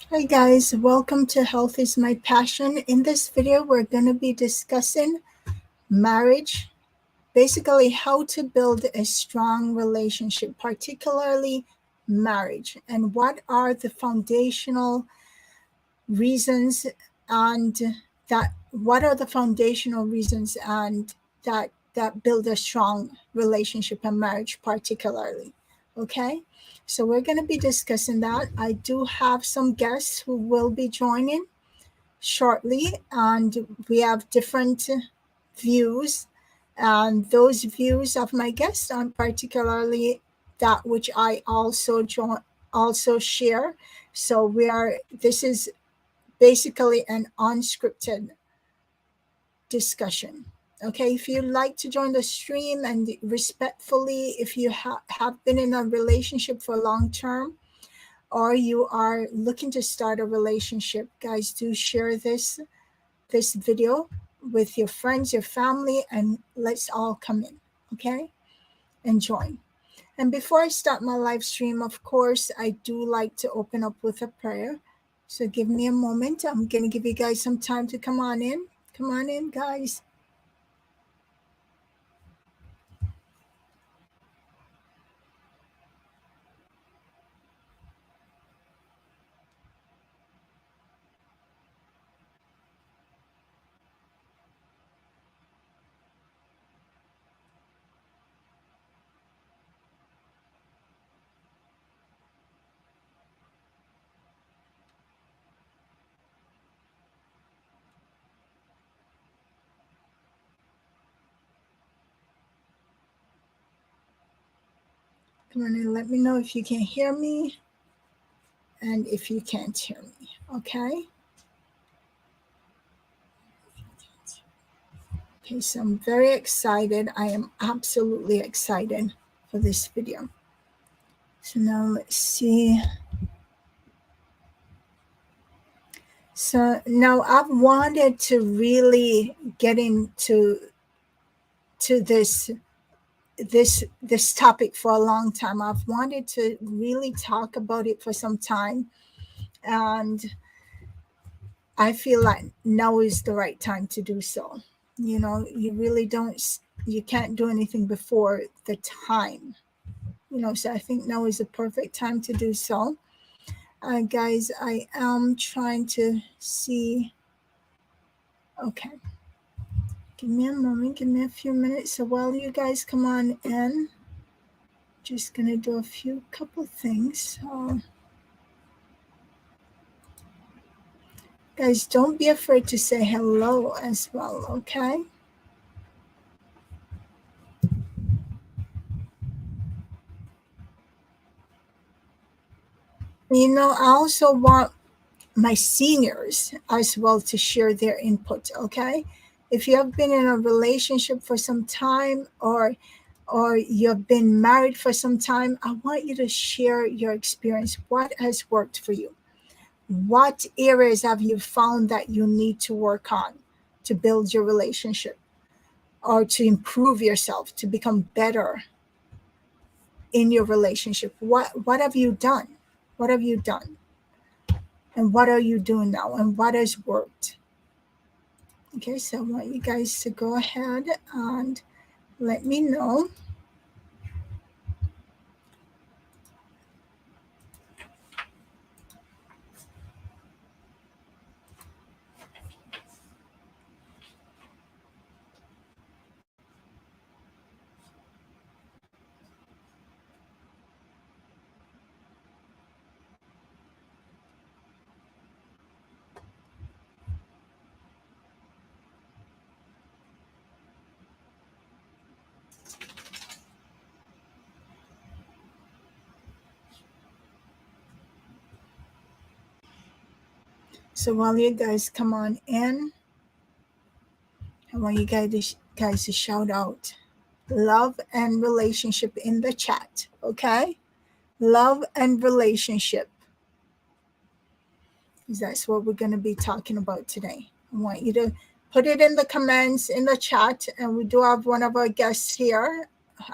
Hi guys, welcome to Health is My Passion. In this video, we're going to be discussing marriage, basically how to build a strong relationship, particularly marriage, and what are the foundational reasons and that build a strong relationship and marriage particularly. Okay, so we're going to be discussing that. I do have some guests who will be joining shortly, and we have different views, and those views of my guests are particularly that which I also share. So this is basically an unscripted discussion. Okay, if you'd like to join the stream, and respectfully, if you have been in a relationship for long term, or you are looking to start a relationship, guys, do share this video with your friends, your family, and let's all come in, okay, and join. And before I start my live stream, of course, I do like to open up with a prayer. So give me a moment. I'm going to give you guys some time to come on in. Come on in, guys. Come on in. Let me know if you can hear me and if you can't hear me, okay? Okay, so I'm very excited. I am absolutely excited for this video. So now let's see. So now I've wanted to really get into this topic for a long time. I've wanted to really talk about it for some time, and I feel like now is the right time to do so. You know, you can't do anything before the time. So I think now is the perfect time to do so. Guys, I am trying to see. Okay. Give me a moment, give me a few minutes. So while you guys come on in, just gonna do a couple things. So, guys, don't be afraid to say hello as well, okay? I also want my seniors as well to share their input, okay? If you have been in a relationship for some time, or you've been married for some time, I want you to share your experience. What has worked for you? What areas have you found that you need to work on to build your relationship or to improve yourself, to become better in your relationship? What have you done? What have you done? And what are you doing now? And what has worked? Okay, so I want you guys to go ahead and let me know. So while you guys come on in, I want you guys to shout out love and relationship in the chat, okay? Love and relationship. That's what we're going to be talking about today. I want you to put it in the comments in the chat, and we do have one of our guests here.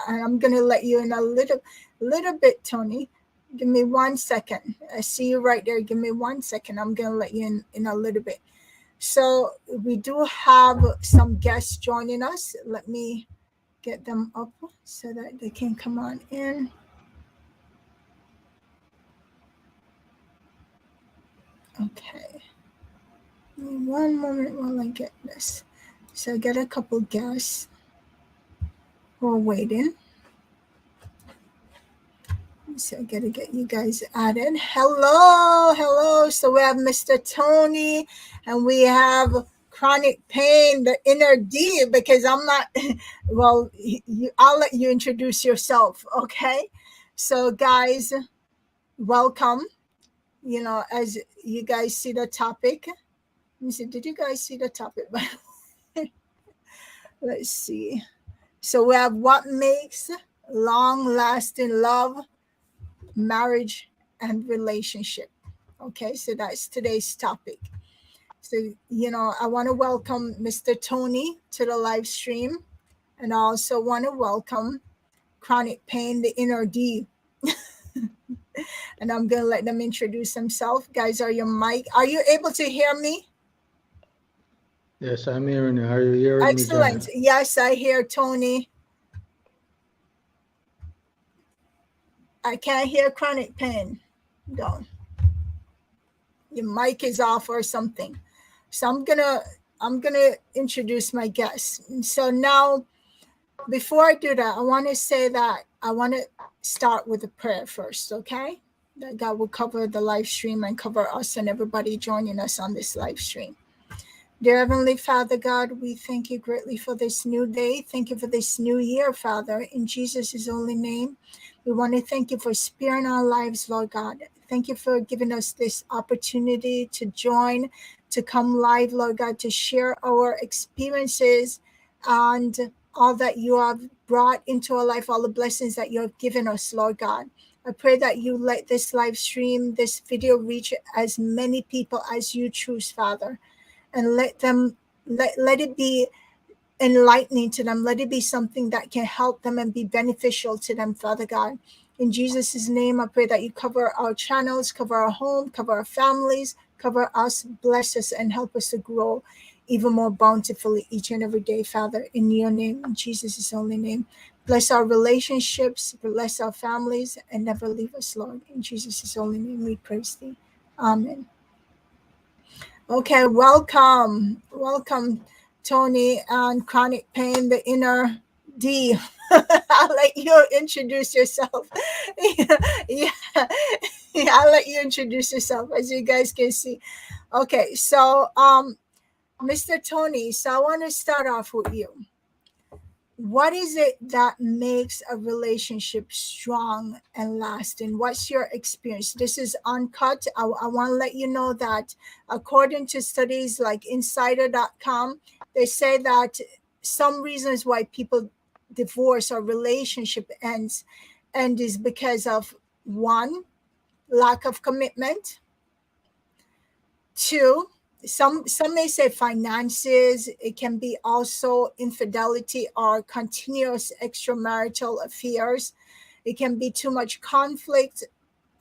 And I'm going to let you in a little bit, Tony. Give me 1 second. I see you right there. Give me 1 second. I'm going to let you in a little bit. So we do have some guests joining us. Let me get them up so that they can come on in. Okay. Give me 1 moment while I get this. So I got a couple guests who are waiting. So I gotta get you guys added. Hello. So we have Mr. Tony, and we have Chronic Pain, the inner D, because I'm not. Well, I'll let you introduce yourself, okay? So, guys, welcome. You know, as you guys see the topic. Let me see. Did you guys see the topic? Let's see. So we have what makes long-lasting love, marriage, and relationship. Okay, so that's today's topic. So, you know, I want to welcome Mr. Tony to the live stream, and I also want to welcome Chronic Pain, the inner D. And I'm going to let them introduce themselves. Guys, are you able to hear me? Yes, I'm hearing you. Are you hearing me, Excellent. Janet? Yes, I hear Tony. I can't hear Chronic Pain. Don't. Your mic is off or something. So I'm gonna introduce my guests. So now, before I do that, I want to say that I want to start with a prayer first, okay? That God will cover the live stream and cover us and everybody joining us on this live stream. Dear Heavenly Father, God, we thank you greatly for this new day. Thank you for this new year, Father, in Jesus' only name. We want to thank you for sparing our lives, Lord God. Thank you for giving us this opportunity to join, to come live, Lord God, to share our experiences and all that you have brought into our life, all the blessings that you have given us, Lord God. I pray that you let this live stream, this video reach as many people as you choose, Father. And let it be enlightening to them. Let it be something that can help them and be beneficial to them, Father God. In Jesus' name, I pray that you cover our channels, cover our home, cover our families, cover us, bless us, and help us to grow even more bountifully each and every day, Father, in your name, in Jesus' only name. Bless our relationships, bless our families, and never leave us, Lord. In Jesus' only name, we praise thee. Amen. Okay, welcome, Tony and Chronic Pain, the inner D. I'll let you introduce yourself. yeah, I'll let you introduce yourself, as you guys can see. Okay, so Mr. Tony, so I want to start off with you. What is it that makes a relationship strong and lasting? What's your experience? This is uncut. I want to let you know that according to studies like insider.com, they say that some reasons why people divorce or relationship ends and is because of one, lack of commitment, two, some may say finances. It can be also infidelity or continuous extramarital affairs. It can be too much conflict,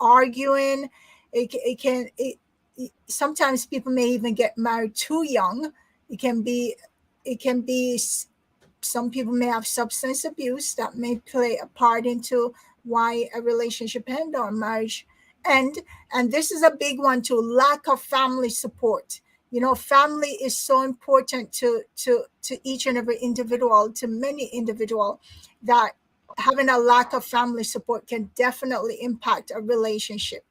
arguing. Sometimes people may even get married too young. It can be some people may have substance abuse that may play a part into why a relationship end or marriage end. And this is a big one too, lack of family support. You know, family is so important to each and every individual, to many individual, that having a lack of family support can definitely impact a relationship.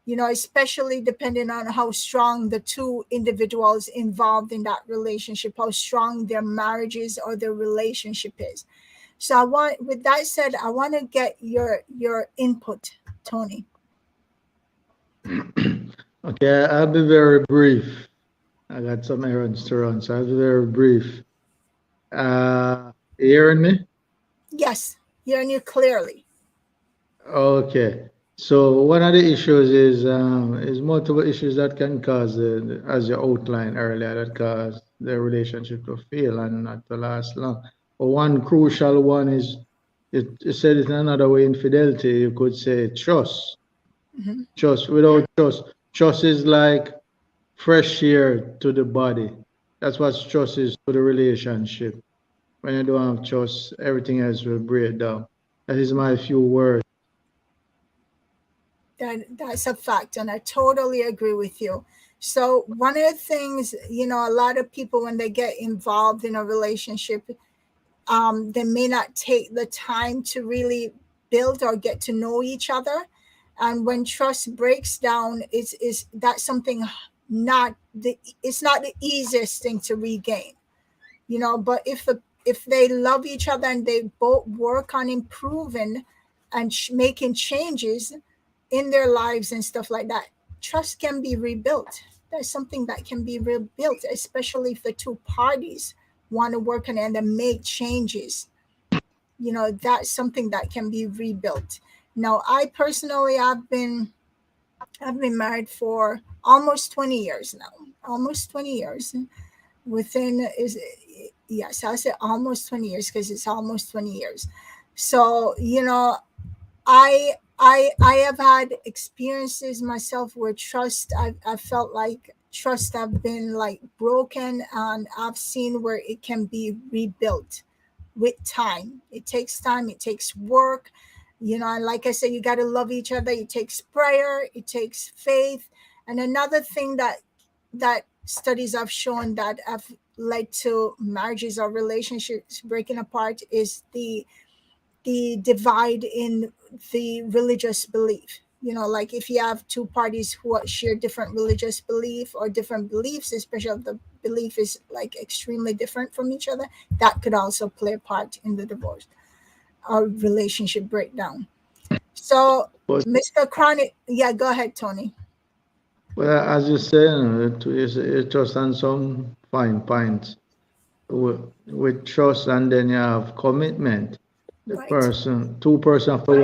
You know, especially depending on how strong the two individuals involved in that relationship, how strong their marriages or their relationship is. So with that said, I want to get your input, Tony. Okay, I'll be very brief. I got some errands to run, so I'll be very brief. You hearing me? Yes, hearing you clearly. Okay. So one of the issues is multiple issues that can cause, as you outlined earlier, that cause the relationship to fail and not to last long. But one crucial one is, it said it in another way, infidelity. You could say trust. Mhm. Trust. Without trust is like fresh air to the body. That's what trust is to the relationship. When you don't have trust, everything else will break down. That is my few words. That's a fact, and I totally agree with you. So one of the things, a lot of people when they get involved in a relationship, they may not take the time to really build or get to know each other. And when trust breaks down, is that's something not the it's not the easiest thing to regain. But if they love each other and they both work on improving and making changes in their lives and stuff like that, trust can be rebuilt. That's something that can be rebuilt, especially if the two parties want to work on it and then make changes. That's something that can be rebuilt. Now, I personally, I've been married for almost 20 years now. Almost 20 years. Within is Yes, I say almost 20 years because it's almost 20 years. So, I have had experiences myself where I felt like trust have been like broken, and I've seen where it can be rebuilt with time. It takes time, it takes work, and like I said, you got to love each other. It takes prayer, it takes faith. And another thing that studies have shown that have led to marriages or relationships breaking apart is the divide in the religious belief. Like if you have two parties who share different religious belief or different beliefs, especially if the belief is like extremely different from each other, that could also play a part in the divorce or relationship breakdown. So, But Mr. Chronic, yeah, go ahead, Tony. well, as you say, it trust on some fine points. With trust, and then you have commitment. The Right. person, two-person for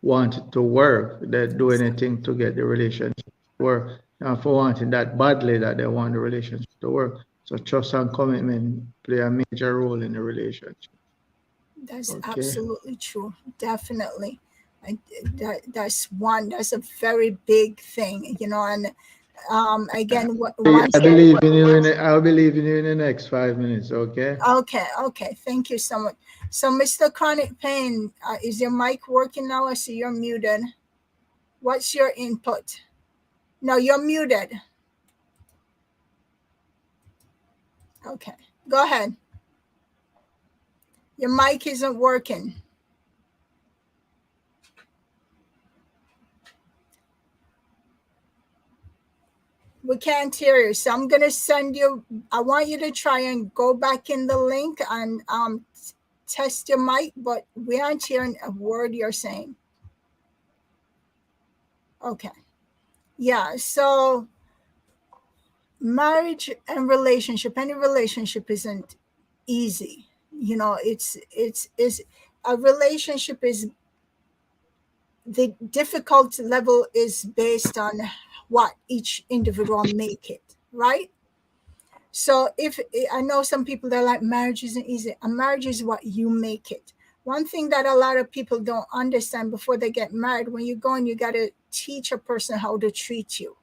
want it to work. They do anything to get the relationship to work, and for wanting that badly that they want the relationship to work. So trust and commitment play a major role in the relationship. That's Okay. absolutely true. Definitely. That's a very big thing, and again, I once believe in you. I believe in you in the next 5 minutes. Okay. okay, okay, thank you so much. So, Mr. Chronic Pain, is your mic working now? I see you're muted. What's your input? No, you're muted. Okay, go ahead. Your mic isn't working. We can't hear you. So I'm gonna send you. I want you to try and go back in the link and test your mic, but we aren't hearing a word you're saying. Okay. Yeah. So marriage and relationship, any relationship isn't easy. It's a relationship is the difficult level is based on what each individual make it, right? So if I know some people that are like marriage isn't easy, a marriage is what you make it. One thing that a lot of people don't understand before they get married, when you go and you got to teach a person how to treat you,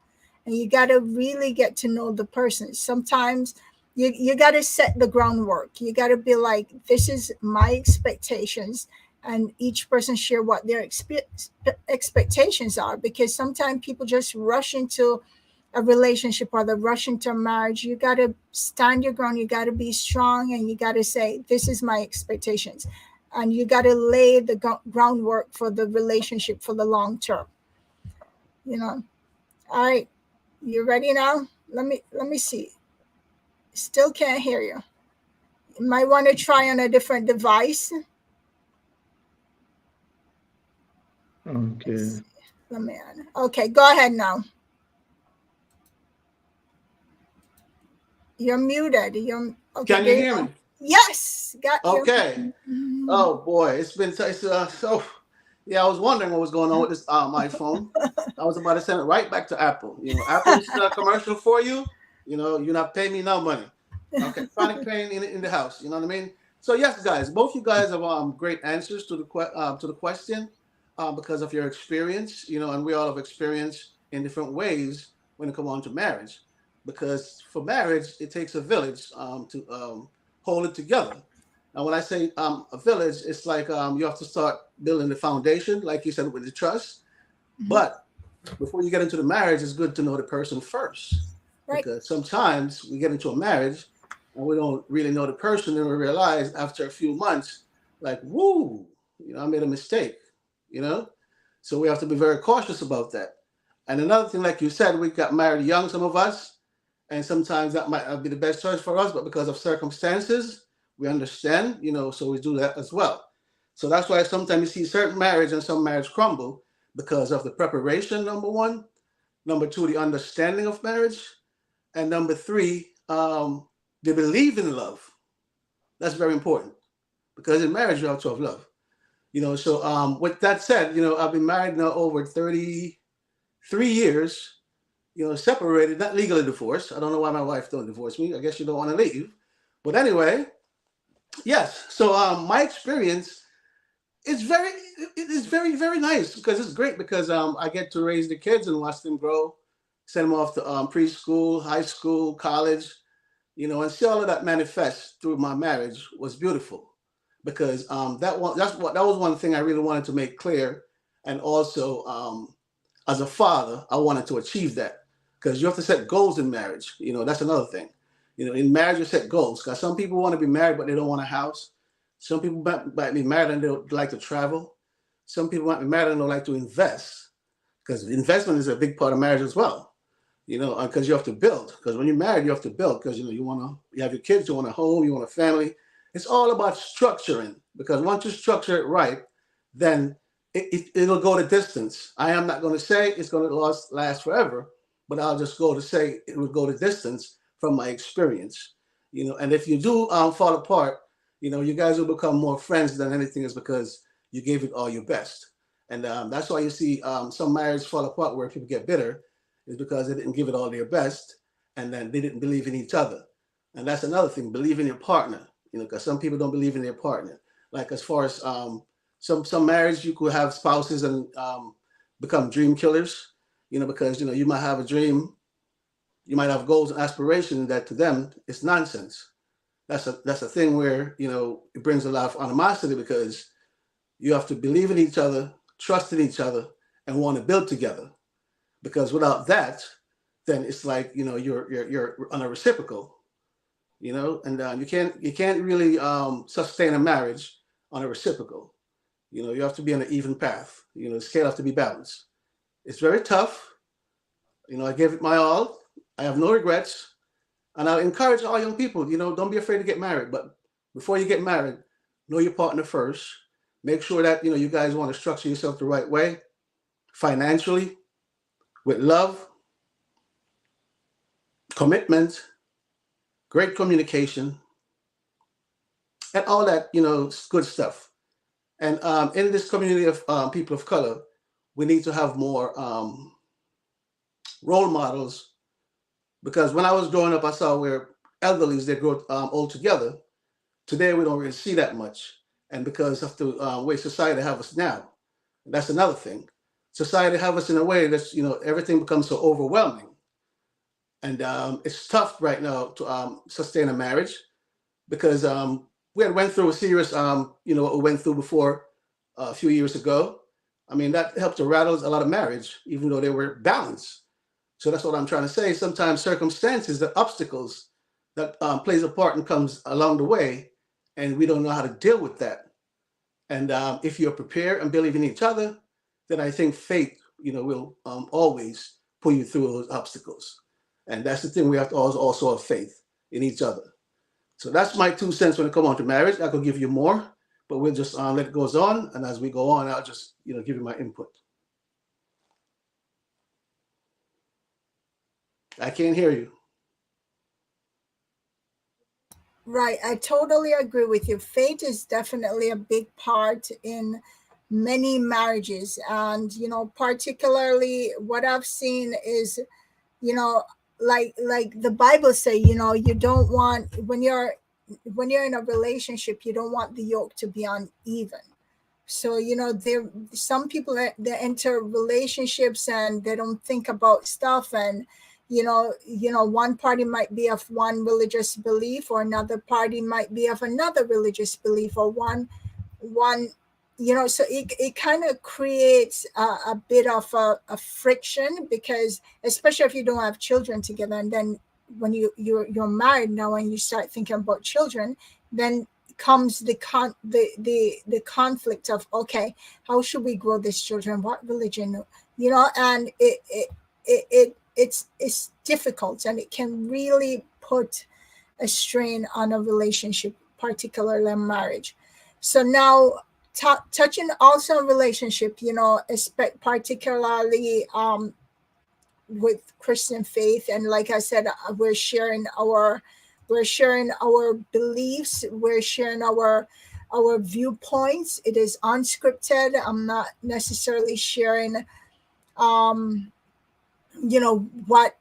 and you got to really get to know the person. Sometimes you got to set the groundwork. You got to be like, this is my expectations, and each person share what their expectations are, because sometimes people just rush into a relationship or the rush into a marriage. You got to stand your ground, you got to be strong, and you got to say, this is my expectations, and you got to lay the groundwork for the relationship for the long term. you know all right, you ready now? Let me see. Still can't hear you. You might want to try on a different device. Let's Okay. see. Let me Okay, go ahead now. You're muted. You're okay. Can you There you hear go. me? Yes, got you. Okay. Oh boy, it's so. Yeah, I was wondering what was going on with this my phone. I was about to send it right back to Apple. Apple, this is a commercial for you. You're not paying me no money. Okay, chronic pain in the house. You know what I mean? So yes, guys, both you guys have great answers to the question. because of your experience, and we all have experience in different ways when it comes on to marriage. Because for marriage, it takes a village to hold it together. And when I say a village, it's like you have to start building the foundation, like you said, with the trust. Mhm. But before you get into the marriage, it's good to know the person first. Right. Because sometimes we get into a marriage and we don't really know the person, and we realize after a few months, like, woo, I made a mistake, you know? So we have to be very cautious about that. And another thing, like you said, we got married young, some of us, and sometimes that might not be the best choice for us, but because of circumstances, we understand, so we do that as well. So that's why sometimes you see certain marriage and some marriage crumble because of the preparation, number one. Number two, the understanding of marriage. And number three, they believe in love. That's very important because in marriage, you have to have love. So with that said, I've been married now over 33 years, separated, not legally divorced. I don't know why my wife don't divorce me. I guess she don't want to leave. But anyway, yes. So my experience is very, very nice because it's great because I get to raise the kids and watch them grow, send them off to preschool, high school, college, and see all of that manifest through my marriage was beautiful because that was one thing I really wanted to make clear. And also, as a father, I wanted to achieve that because you have to set goals in marriage. That's another thing. In marriage, you set goals because some people want to be married, but they don't want a house. Some people might be married and they like to travel. Some people might be married and they like to invest because investment is a big part of marriage as well. Because you have to build. Because when you're married, you have to build because you have your kids, you want a home, you want a family. It's all about structuring because once you structure it right, then it'll go the distance. I am not going to say it's going to last forever, but I'll just go to say it will go the distance from my experience. And if you do fall apart, you guys will become more friends than anything is because you gave it all your best. And that's why you see some marriages fall apart where people get bitter is because they didn't give it all their best and then they didn't believe in each other. And that's another thing, believe in your partner, because some people don't believe in their partner. Like as far as some marriage, you could have spouses and become dream killers, because, you might have a dream, you might have goals and aspirations that to them it's nonsense. That's a thing where, it brings a lot of animosity because you have to believe in each other, trust in each other, and want to build together. Because without that, then it's like, you're on a reciprocal, and you can't really sustain a marriage on a reciprocal. You have to be on an even path. The scale have to be balanced. It's very tough. I gave it my all. I have no regrets. And I'll encourage all young people, don't be afraid to get married. But before you get married, know your partner first. Make sure that, you guys want to structure yourself the right way, financially, with love, commitment, great communication, and all that, good stuff. And in this community of people of color, we need to have more role models because when I was growing up, I saw where elderlies, they grow old together. Today, we don't really see that much. And because of the way society have us now, that's another thing. Society have us in a way that's, everything becomes so overwhelming. And it's tough right now to sustain a marriage because we had went through a serious, what we went through before a few years ago. I mean, that helped to rattle a lot of marriage, even though they were balanced. So that's what I'm trying to say. Sometimes circumstances, the obstacles that plays a part and comes along the way, and we don't know how to deal with that. And if you're prepared and believe in each other, then I think faith, will always pull you through those obstacles. And that's the thing, we have to also have faith in each other. So that's my 2 cents when it comes on to marriage. I could give you more, but we'll just let it goes on. And as we go on, I'll just, give you my input. I can't hear you. Right. I totally agree with you. Faith is definitely a big part in many marriages. And, particularly what I've seen is, like the Bible say, you don't want when you're in a relationship, you don't want the yoke to be uneven. So, there some people that enter relationships and they don't think about stuff, and one party might be of one religious belief, or another party might be of another religious belief, or one so it kind of creates a bit of a friction, because especially if you don't have children together, and then when you're married now and you start thinking about children, then comes the conflict of, okay, how should we grow these children, what religion, and it's difficult, and it can really put a strain on a relationship, particularly a marriage. So now, touching also on relationship, particularly with Christian faith, and like I said, we're sharing our beliefs, we're sharing our viewpoints. It is unscripted. I'm not necessarily sharing what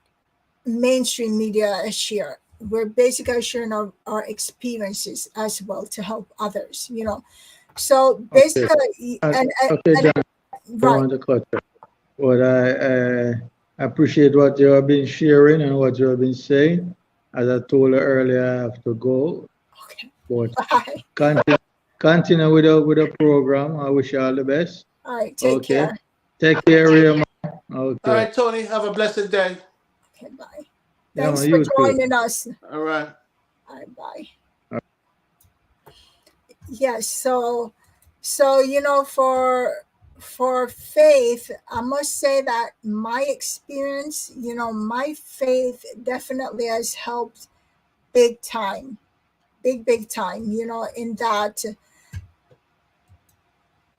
mainstream media share. We're basically sharing our experiences as well to help others, so Okay. basically, Okay, John, I don't right. want to cut you, but I appreciate what you have been sharing and what you have been saying. As I told you earlier, I have to go, Okay, but bye. continue with the program. I wish you all the best. All right, take Okay. care. Take care, man. All Okay. right, Tony, have a blessed day. Okay, bye. Yeah, Thanks man, for you too. joining us. All right. All right, bye. All Yes, so for faith, I must say that my experience, my faith definitely has helped big time, big time, in that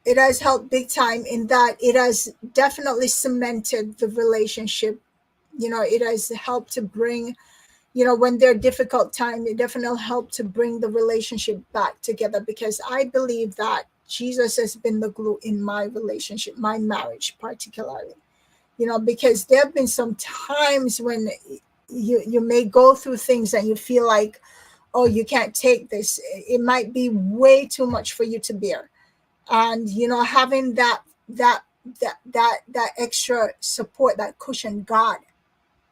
it has helped big time, in that it has definitely cemented the relationship. It has helped to bring, when there are difficult times, it definitely helped to bring the relationship back together, because I believe that Jesus has been the glue in my relationship, my marriage particularly. Because there have been some times when you may go through things and you feel like, oh, you can't take this. It might be way too much for you to bear. And having that extra support, that cushion, God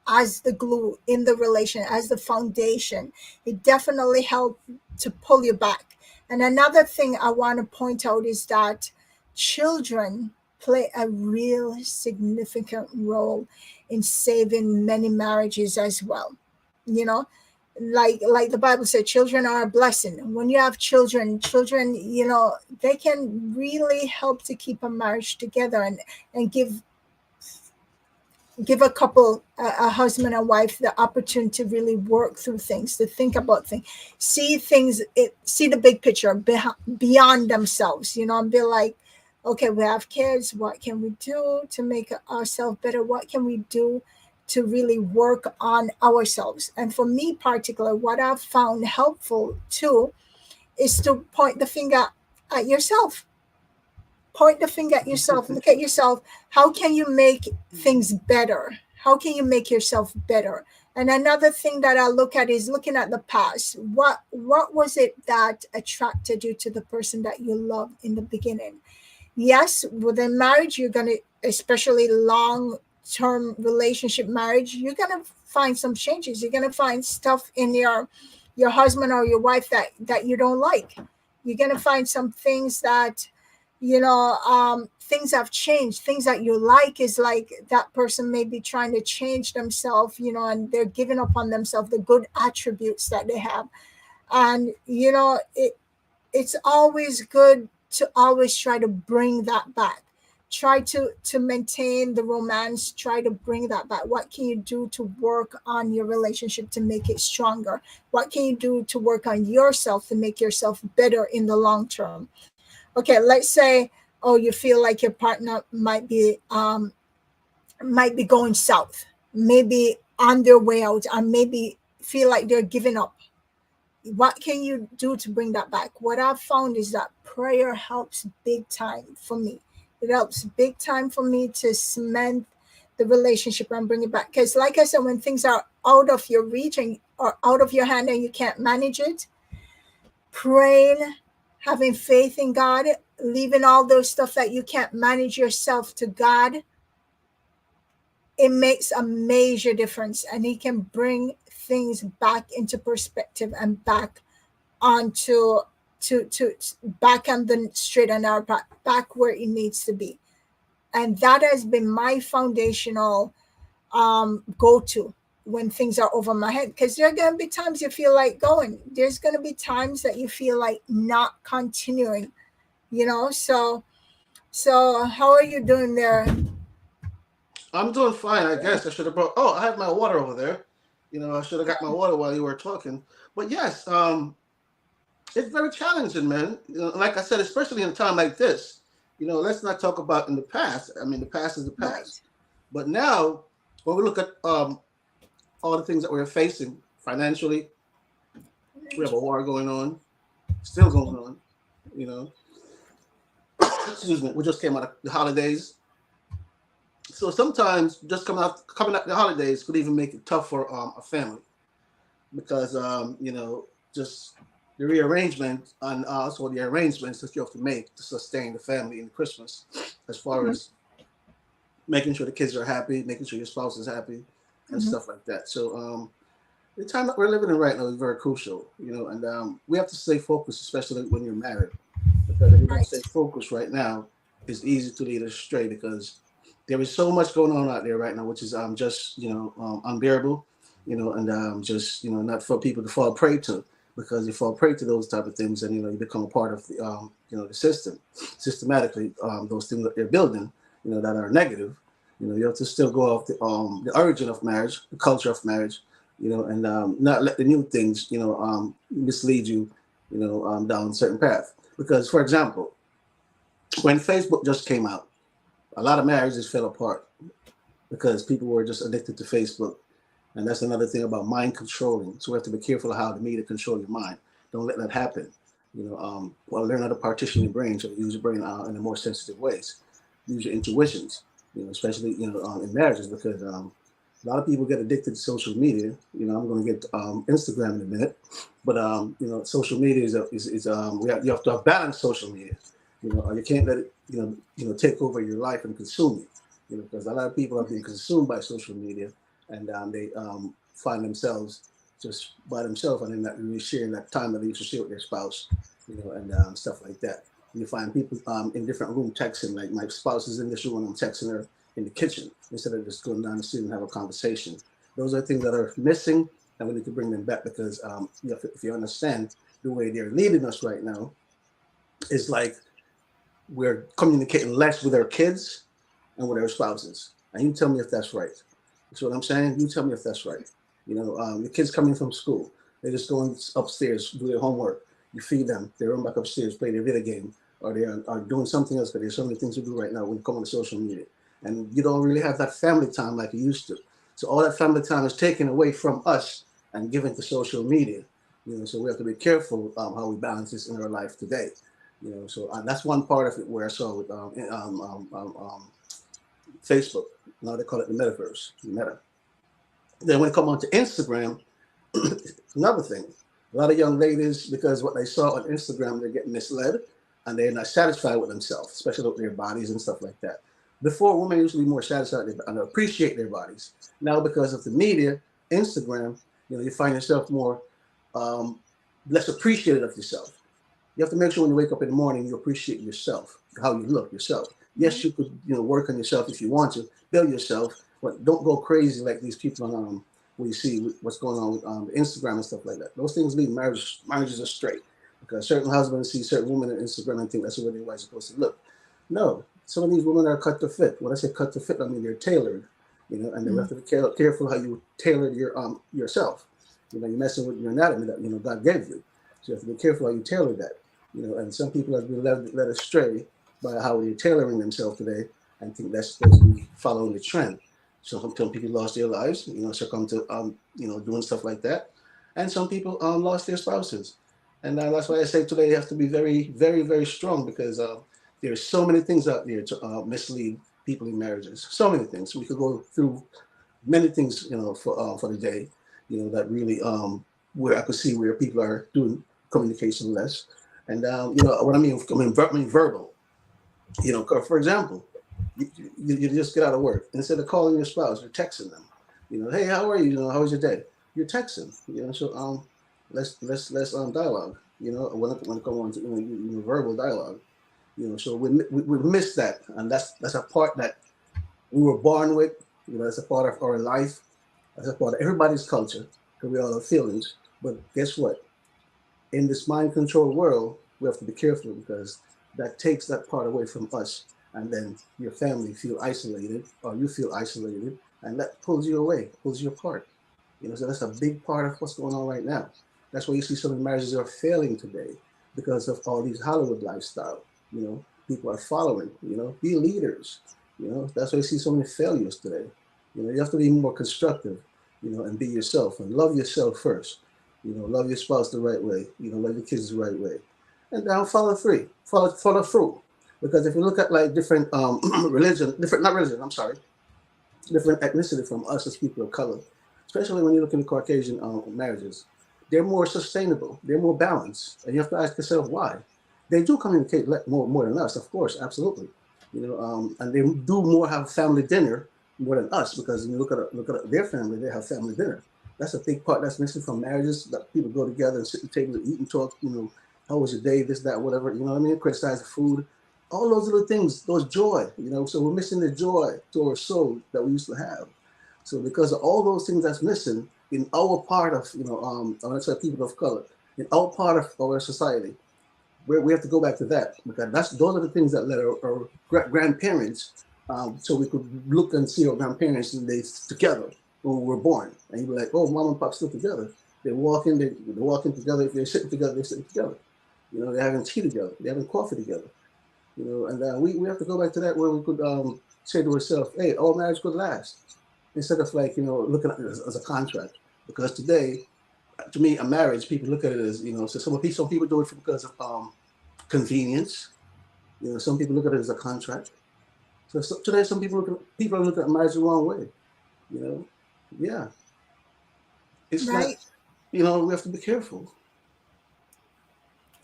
as the glue in the relation, as the foundation, it definitely helped to pull you back. And another thing I want to point out is that children play a real significant role in saving many marriages as well. You know, like the Bible said, children are a blessing. When you have children, they can really help to keep a marriage together, and give a couple, a husband and wife, the opportunity to really work through things, to think about things, see the big picture beyond themselves, and be like, okay, we have kids, what can we do to make ourselves better, what can we do to really work on ourselves. And for me particularly, what I've found helpful too is to point the finger at yourself. Point the finger at yourself. Look at yourself. How can you make things better? How can you make yourself better? And another thing that I look at is looking at the past. What was it that attracted you to the person that you loved in the beginning? Yes, within marriage, you're going to, especially long-term relationship marriage, you're going to find some changes. You're going to find stuff in your husband or your wife that you don't like. You're going to find some things that things have changed. Things that you like is like that person may be trying to change themselves, and they're giving up on themselves, the good attributes that they have. And it's always good to always try to bring that back. Try to maintain the romance. Try to bring that back. What can you do to work on your relationship to make it stronger? What can you do to work on yourself to make yourself better in the long term? Okay, let's say, oh, you feel like your partner might be going south, maybe on their way out, or maybe feel like they're giving up. What can you do to bring that back? What I've found is that prayer helps big time for me. It helps big time for me to cement the relationship and bring it back. Because like I said, when things are out of your reach or out of your hand and you can't manage it, praying, having faith in God, leaving all those stuff that you can't manage yourself to God, it makes a major difference, and he can bring things back into perspective and back onto to back on the straight and narrow path, back where it needs to be. And that has been my foundational go-to when things are over my head, because there are going to be times you feel like going, there's going to be times that you feel like not continuing, so how are you doing there? I'm doing fine, I guess. I should have brought. Oh, I have my water over there. I should have got my water while you were talking. But yes, it's very challenging, man. Like I said, especially in a time like this. Let's not talk about in the past. I mean, the past is the past. Right. But now, when we look at all the things that we're facing financially, we have a war going on, still going on. Excuse me. We just came out of the holidays. So sometimes just coming out the holidays could even make it tough for a family, because just the rearrangement and also the arrangements that you have to make to sustain the family in Christmas, as far as making sure the kids are happy, making sure your spouse is happy, and stuff like that. So the time that we're living in right now is very crucial, and we have to stay focused, especially when you're married, because if you don't stay focused right now, it's easy to lead us astray, because there is so much going on out there right now, which is just unbearable, and just not for people to fall prey to, because you fall prey to those type of things, and you become a part of the the system, systematically, those things that they're building, that are negative. You have to still go off the origin of marriage, the culture of marriage, and not let the new things mislead you, down a certain path. Because, for example, when Facebook just came out, a lot of marriages fell apart because people were just addicted to Facebook. And that's another thing about mind controlling. So we have to be careful of how the media control your mind. Don't let that happen. Learn how to partition your brain, so use your brain in a more sensitive ways. Use your intuitions, especially, in marriages, because a lot of people get addicted to social media. I'm going to get Instagram in a minute, but social media is you have to have balanced social media. You can't let it, take over your life and consume you. Because a lot of people have been consumed by social media, and they find themselves just by themselves, and they're not really sharing that time that they used to share with their spouse, and stuff like that. And you find people in different rooms texting, like my spouse is in this room and I'm texting her in the kitchen, instead of just going down the street and have a conversation. Those are things that are missing, and we need to bring them back, because if you understand the way they're leading us right now, it's like we're communicating less with our kids and with our spouses. And you tell me if that's right. That's what I'm saying. You tell me if that's right. The kids coming from school, they're just going upstairs, do their homework. You feed them, they run back upstairs, play their video game, or they are doing something else, because there's so many things to do right now when you come on the social media. And you don't really have that family time like you used to. So all that family time is taken away from us and given to social media. So we have to be careful how we balance this in our life today. So that's one part of it where I saw with Facebook. Now they call it the metaverse, Meta. Then when it comes on to Instagram, another thing. A lot of young ladies, because what they saw on Instagram, they're getting misled, and they're not satisfied with themselves, especially with their bodies and stuff like that. Before, women used to be more satisfied and appreciate their bodies. Now, because of the media, Instagram, you find yourself more less appreciative of yourself. You have to make sure when you wake up in the morning, you appreciate yourself, how you look yourself. Yes, you could, work on yourself if you want to, build yourself, but don't go crazy like these people on when you see what's going on with Instagram and stuff like that. Those things lead marriages astray, because certain husbands see certain women on Instagram and think that's the way their wife's supposed to look. No, some of these women are cut to fit. When I say cut to fit, I mean they're tailored, and they have to be careful how you tailor yourself. You're messing with your anatomy that God gave you, so you have to be careful how you tailor that. And some people have been led astray by how they're tailoring themselves today, and think that's supposed to be following the trend. So some people lost their lives, succumb to doing stuff like that, and some people lost their spouses, and that's why I say today you have to be very, very, very strong, because there's so many things out there to mislead people in marriages. So many things. We could go through many things, for the day, that really where I could see where people are doing communication less, And you know what I mean. I mean verbal. You know, for example, you just get out of work, instead of calling your spouse, you're texting them. You know, hey, how are you? You know, how was your day? You're texting. You know, so let's dialogue. You know, when it comes on to verbal dialogue. You know, so we miss that, and that's a part that we were born with. You know, that's a part of our life. That's a part of everybody's culture, because we all have feelings. But guess what? In this mind control world, we have to be careful, because that takes that part away from us, and then your family feel isolated, or you feel isolated, and that pulls you away, pulls you apart. You know, so that's a big part of what's going on right now. That's why you see so many marriages are failing today, because of all these Hollywood lifestyle. You know, people are following. You know, be leaders. You know, that's why you see so many failures today. You know, you have to be more constructive. You know, and be yourself, and love yourself first. You know, love your spouse the right way. You know, love your kids the right way, and now follow through. Follow through. Because if you look at like different not religion. I'm sorry, different ethnicity from us as people of color, especially when you look into Caucasian marriages, they're more sustainable, they're more balanced, and you have to ask yourself why. They do communicate more than us, of course, absolutely. You know, and they do more have family dinner more than us, because when you look at their family, they have family dinner. That's a big part that's missing from marriages. That people go together and sit at the table and eat and talk. You know, how was your day? This, that, whatever. You know what I mean? Criticize the food. All those little things, those joy. You know, so we're missing the joy to our soul that we used to have. So because of all those things that's missing in our part of, you know, I want to say people of color, in our part of our society, we have to go back to that, because those are the things that led our grandparents, so we could look and see our grandparents and they together when we were born, and you'd be like, oh, mom and pop still together. They're walking together. If they're sitting together, they're sitting together. You know, they're having tea together. They're having coffee together. You know, and we have to go back to that, where we could say to ourselves, hey, our marriage could last, instead of like, you know, looking at it as a contract. Because today, to me, a marriage, people look at it as, you know, so some people do it because of convenience. You know, some people look at it as a contract. So today, some people are looking at marriage the wrong way. You know, yeah, it's Right. not. You know, we have to be careful.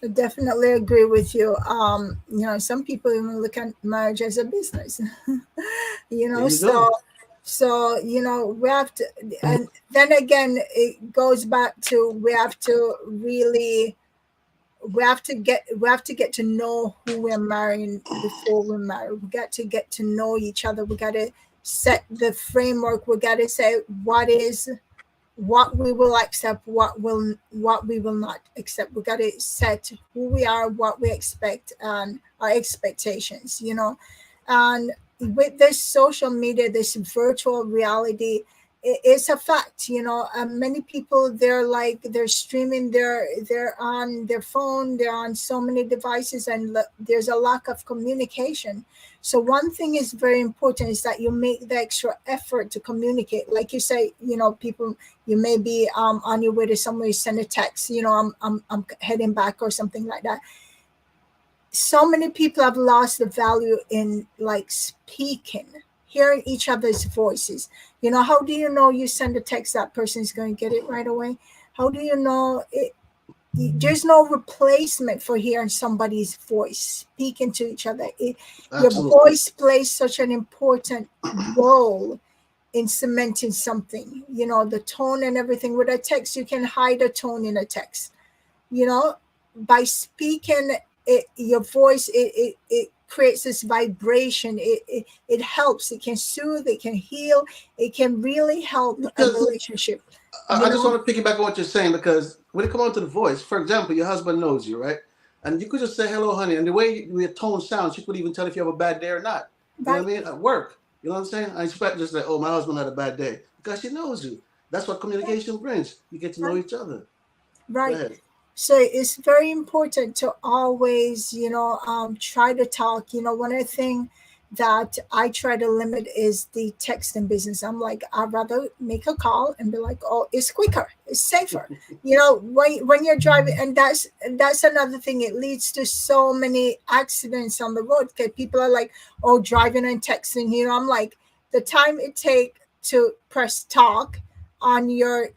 I definitely agree with you. You know, some people even look at marriage as a business. You There know, you go. so you know, we have to, and then again, it goes back to we have to really we have to get to know who we're marrying before we're married. We got to get to know each other. We got to set the framework. We got to say what we will accept, what we will not accept. We got to set who we are, what we expect, and our expectations. You know, and with this social media, this virtual reality, it's a fact. You know, many people they're streaming, they're on their phone, they're on so many devices, and there's a lack of communication. So one thing is very important is that you make the extra effort to communicate. Like you say, you know, people, you may be on your way to somewhere, you send a text, you know, I'm heading back or something like that. So many people have lost the value in like speaking, hearing each other's voices. You know, how do you know you send a text, that person is going to get it right away? How do you know it? There's no replacement for hearing somebody's voice, speaking to each other. Your Absolutely. voice plays such an important role in cementing something. You know, the tone and everything. With a text, you can hide a tone in a text. You know, by speaking, your voice, it creates this vibration. It helps. It can soothe. It can heal. It can really help a Because relationship. You I just know, want to piggyback on what you're saying, because when it comes on to the voice, for example, your husband knows you, right? And you could just say, hello, honey. And the way your tone sounds, you could even tell if you have a bad day or not. You know what right, I mean? At work. You know what I'm saying? I expect just like, oh, my husband had a bad day. Because she knows you. That's what communication brings. You get to know right, each other. Go right. ahead. So it's very important to always, you know, try to talk. You know, one of the things that I try to limit is the texting business. I'm like, I'd rather make a call and be like, oh, it's quicker, it's safer. You know, when you're driving, and that's another thing. It leads to so many accidents on the road because people are like, oh, driving and texting. You know, I'm like, the time it take to press talk on your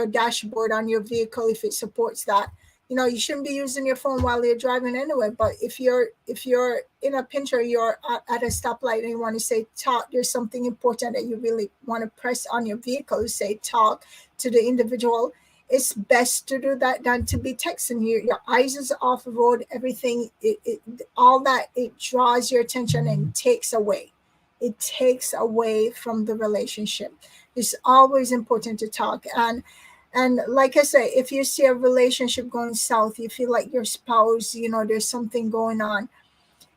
dashboard on your vehicle, if it supports that, You shouldn't be using your phone while you're driving anyway. But if you're in a pinch or you're at a stoplight and you want to say talk, there's something important that you really want to press on your vehicle, say talk to the individual. It's best to do that than to be texting. Your eyes is off the road, everything, all that, it draws your attention and takes away. It takes away from the relationship. It's always important to talk. And like I say, if you see a relationship going south, you feel like your spouse, there's something going on,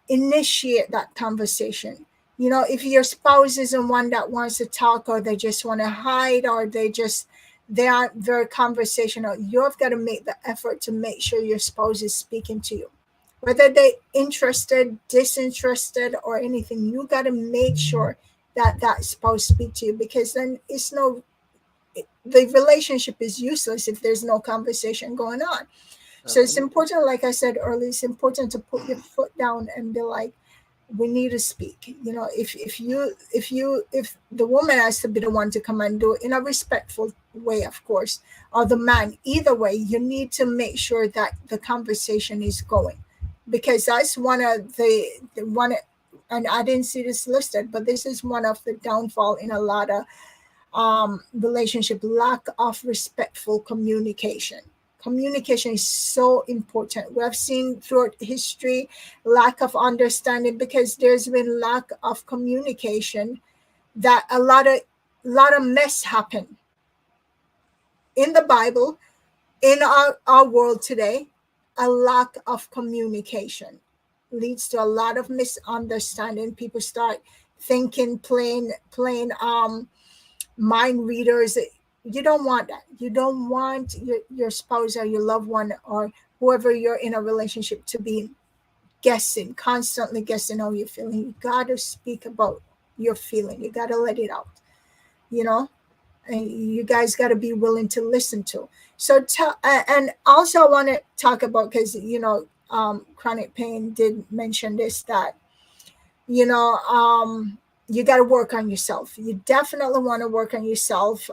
initiate that conversation. If your spouse isn't one that wants to talk, or they just want to hide, or they aren't very conversational, you've got to make the effort to make sure your spouse is speaking to you. Whether they're interested, disinterested, or anything, you got to make sure that spouse speak to you, because then the relationship is useless if there's no conversation going on. So it's important, like I said earlier, it's important to put your foot down and be like, we need to speak. If the woman has to be the one to come and do it in a respectful way, of course, or the man, either way, you need to make sure that the conversation is going, because that's one of and I didn't see this listed, but this is one of the downfall in a lot of relationship: lack of respectful communication. Communication is so important. We have seen throughout history lack of understanding, because there's been lack of communication, that a lot of mess happen in the Bible, in our world today. A lack of communication leads to a lot of misunderstanding. People start thinking plain mind readers. You don't want that. You don't want your spouse or your loved one or whoever you're in a relationship to be constantly guessing how you're feeling. You got to speak about your feeling. You got to let it out, and you guys got to be willing to listen to. So, and also I want to talk about, because, Chronic Pain did mention this, that, you got to work on yourself. You definitely want to work on yourself,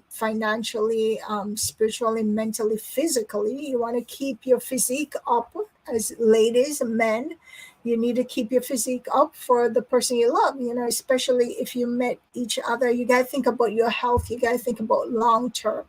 financially, spiritually, mentally, physically. You want to keep your physique up. As ladies, men, you need to keep your physique up for the person you love, especially if you met each other. You got to think about your health. You got to think about long term,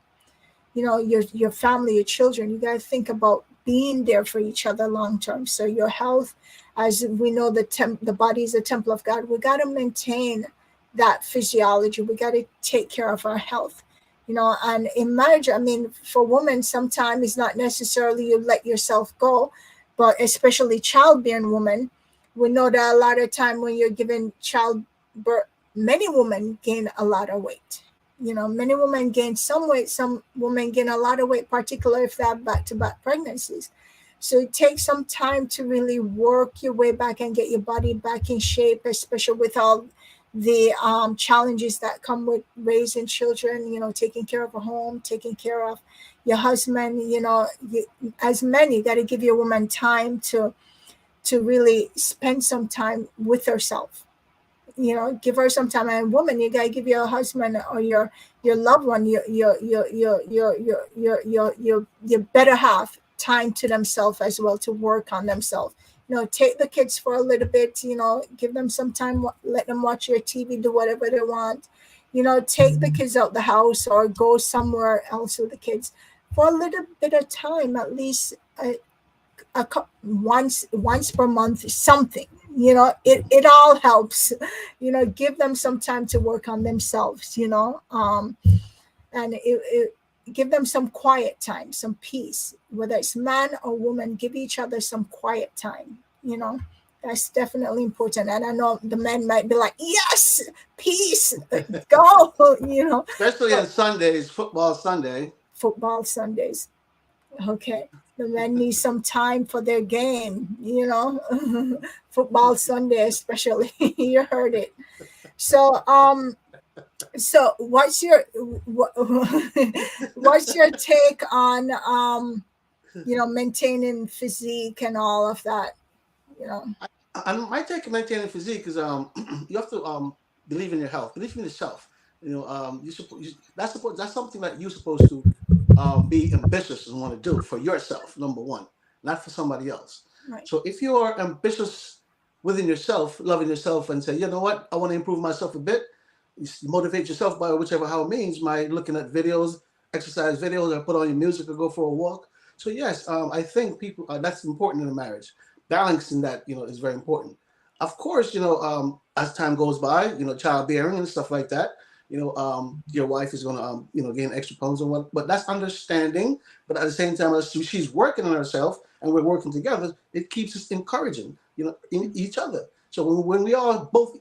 your family, your children. You got to think about being there for each other long term. So your health, as we know, the body is a temple of God. We got to maintain that physiology. We got to take care of our health, and in marriage, for women, sometimes it's not necessarily you let yourself go, but especially childbearing women, we know that a lot of time when you're giving childbirth, many women gain a lot of weight. Many women gain some weight, some women gain a lot of weight, particularly if they have back-to-back pregnancies. So it takes some time to really work your way back and get your body back in shape, especially with all the challenges that come with raising children, taking care of a home, taking care of your husband. As men, you got to give your woman time to really spend some time with herself. Give her some time. And woman, you gotta give your husband or your loved one, your better half, time to themselves as well, to work on themselves. Take the kids for a little bit. Give them some time. Let them watch your TV, do whatever they want. Take the kids out the house or go somewhere else with the kids for a little bit of time, at least once per month, something. It all helps. Give them some time to work on themselves. And give them some quiet time, some peace. Whether it's man or woman, give each other some quiet time. That's definitely important. And I know the men might be like, yes, peace, go. Especially on Sundays, football Sundays. Okay. The men need some time for their game, football Sunday, especially. You heard it. So, what's your take on, maintaining physique and all of that, My take on maintaining physique is you have to believe in your health, believe in yourself. That's something that you're supposed to be ambitious and want to do for yourself, number one, not for somebody else. Right. So if you are ambitious within yourself, loving yourself, and say, you know what, I want to improve myself a bit, you motivate yourself by whichever how it means, by looking at videos, exercise videos, or put on your music or go for a walk. So yes, I think people that's important in a marriage. Balancing that, is very important. Of course, as time goes by, childbearing and stuff like that, your wife is going to, gain extra pounds and what, but that's understanding. But at the same time, as she's working on herself and we're working together, it keeps us encouraging, in each other. So when we are both,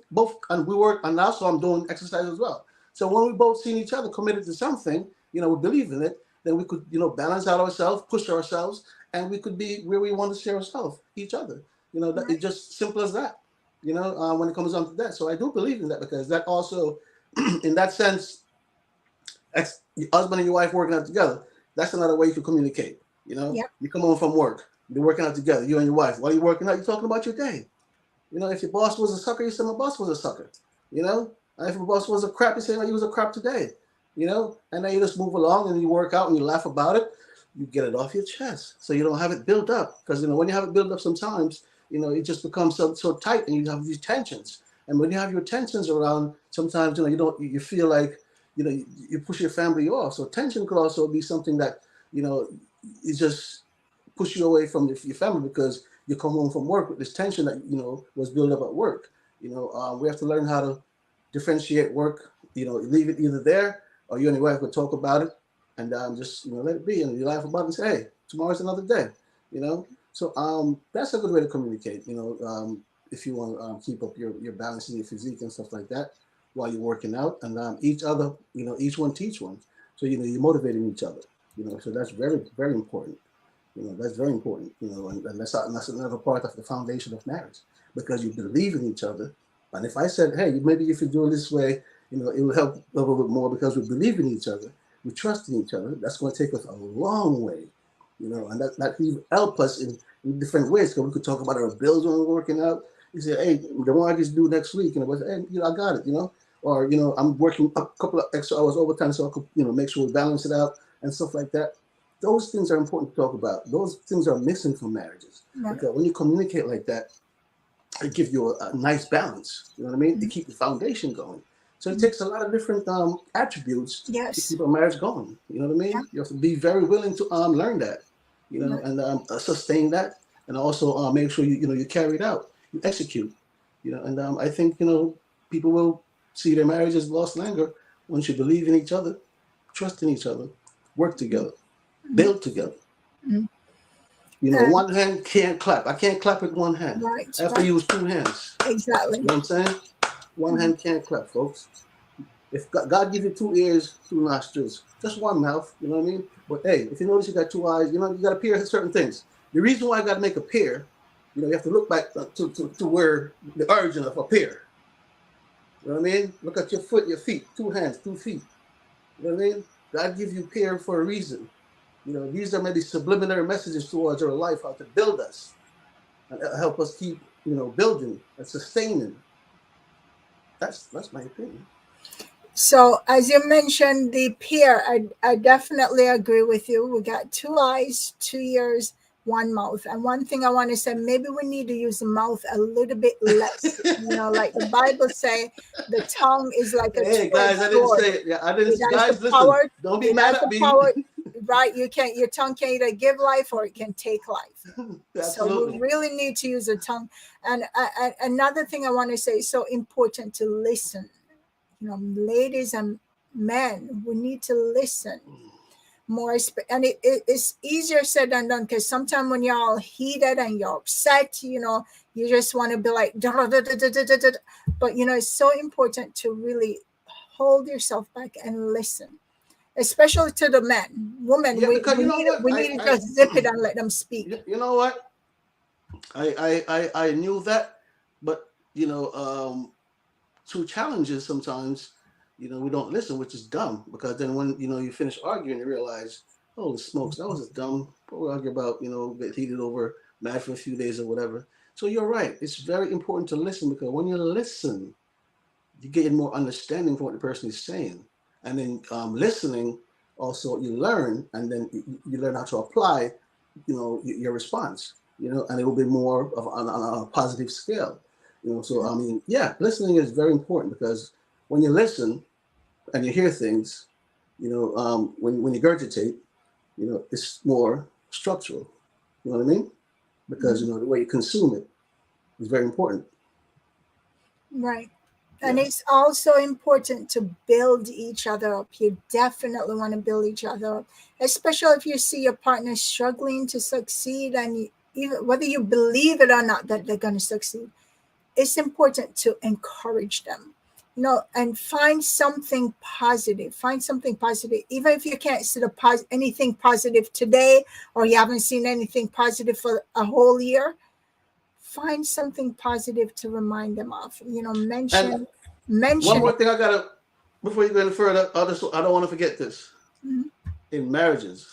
and we work, and also I'm doing exercise as well. So when we both see each other committed to something, we believe in it, then we could, balance out ourselves, push ourselves, and we could be where we want to see ourselves, each other. That it's just simple as that, when it comes down to that. So I do believe in that, because that also, in that sense, your husband and your wife working out together, that's another way you can communicate. Yep. You come home from work, you're working out together, you and your wife. While you're working out, you're talking about your day. If your boss was a sucker, you say my boss was a sucker. And if your boss was a crap, you say he was a crap today. And then you just move along and you work out and you laugh about it. You get it off your chest, so you don't have it built up. Because when you have it built up, sometimes it just becomes so tight, and you have these tensions. And when you have your tensions around, sometimes you feel like you push your family off. So tension could also be something that it just push you away from your family, because you come home from work with this tension that was built up at work. We have to learn how to differentiate work. Leave it either there, or you and your wife would talk about it, and just let it be, and you laugh about it and say, hey, tomorrow's another day. So that's a good way to communicate. If you want to keep up your balance in your physique and stuff like that while you're working out, and each other, each one teach one. So you're motivating each other. So that's very, very important. That's very important. And that's another part of the foundation of marriage, because you believe in each other. And if I said, hey, maybe if you do it this way, it will help a little bit more, because we believe in each other, we trust in each other. That's going to take us a long way, and that will help us in different ways. Because we could talk about our bills when we're working out. You say, hey, the mortgage due next week, hey, I got it, or I'm working a couple of extra hours overtime so I could, make sure we balance it out and stuff like that. Those things are important to talk about. Those things are missing from marriages. Right. Because when you communicate like that, it gives you a nice balance. You know what I mean? Mm-hmm. To keep the foundation going. So it takes a lot of different attributes to keep a marriage going. You know what I mean? Yeah. You have to be very willing to learn that, Right. and sustain that, and also make sure you carry it out, you execute, and I think people will see their marriages lost longer once you believe in each other, trust in each other, work together, build together. Mm-hmm. One hand can't clap. I can't clap with one hand. Right. I have to use two hands. Exactly. You know what I'm saying? One hand can't clap, folks. If God gives you 2 ears, 2 nostrils, just one mouth, you know what I mean? But hey, if you notice you got 2 eyes, you got to peer at certain things. The reason why I got to make a peer, you have to look back to where the origin of a peer. You know what I mean? Look at your foot, your feet, 2 hands, 2 feet. You know what I mean? God gives you peer for a reason. These are maybe subliminary messages towards our life, how to build us and help us keep, building and sustaining. That's my opinion. So as you mentioned, the peer, I definitely agree with you. We got 2 eyes, 2 ears, 1 mouth. And one thing I want to say, maybe we need to use the mouth a little bit less. Like the Bible say, the tongue is like a hey guys, I didn't say it. Yeah, I didn't. Guys, listen. Power, don't be mad at me. Power, right? Your tongue can either give life or it can take life. Absolutely. So we really need to use the tongue. And another thing I want to say, it's so important to listen. Ladies and men, we need to listen more. And it's easier said than done, because sometimes when you're all heated and you're upset, you just want to be like, but it's so important to really hold yourself back and listen, especially to the men. Women, we need to just zip it and let them speak. You know what? I knew that, but through challenges sometimes, we don't listen, which is dumb, because then when you finish arguing, you realize, holy smokes, that was dumb. We'll argue about get heated over, mad for a few days or whatever. So you're right. It's very important to listen, because when you listen, you get more understanding for what the person is saying, and then listening also you learn, and then you learn how to apply, your response, and it will be more of on a positive scale, So I mean, yeah, listening is very important, because when you listen and you hear things, when you regurgitate, it's more structural. You know what I mean? Because the way you consume it is very important. Right. And Yeah. it's also important to build each other up. You definitely want to build each other up, especially if you see your partner struggling to succeed, and even whether you believe it or not that they're going to succeed, it's important to encourage them, and find something positive. Find something positive, even if you can't see anything positive today, or you haven't seen anything positive for a whole year. Find something positive to remind them of. And Mention one mention more it. thing I gotta, before you go any further, I don't want to forget this. Mhm. In marriages,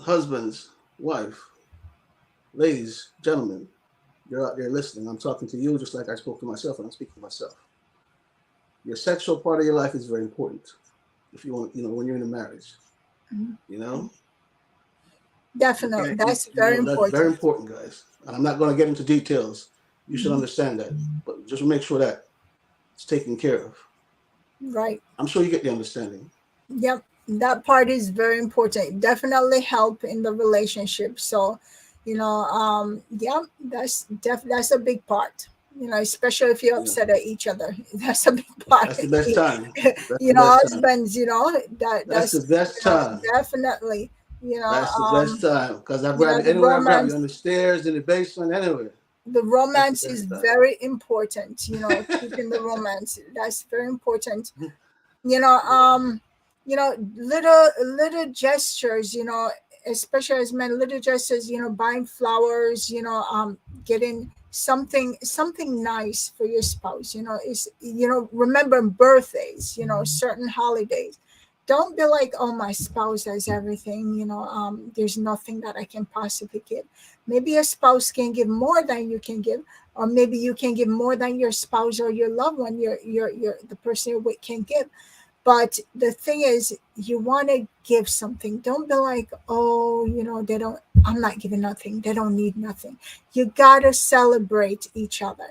husbands, wife, ladies, gentlemen, you're out there listening. I'm talking to you just like I spoke to myself, and I'm speaking to myself. Your sexual part of your life is very important. If you want, when you're in a marriage, Mhm. you know, you Definitely, can't, that's very that's very important. important, guys. And I'm not going to get into details. You should Mhm. understand that, but just make sure that it's taken care of. Right. I'm sure you get the understanding. Yep, that part is very important. Definitely help in the relationship. So, yeah, that's a big part. Especially if you're You know, upset at each other, that's a big part. that's the best time. That's the best time. Husbands, That's the best time. definitely, you know, That's the um, best time. Because I you grab know, you the anywhere, I grab you romance on the stairs, in the basement, anywhere. the That's the romance is best time. very important. Keeping the romance, that's very important. Mhm. you know Yeah. um little gestures, especially as men, little gestures, buying flowers, getting something nice for your spouse, is, remember birthdays, certain holidays. Don't be like, oh, my spouse has everything, there's nothing that I can possibly give. Maybe your spouse can give more than you can give, or maybe you can give more than your spouse or your loved one, your the person you're with, can give. But the thing is, you want to give something. Don't be like, oh, they don't, I'm not giving nothing. They don't need nothing. You got to celebrate each other.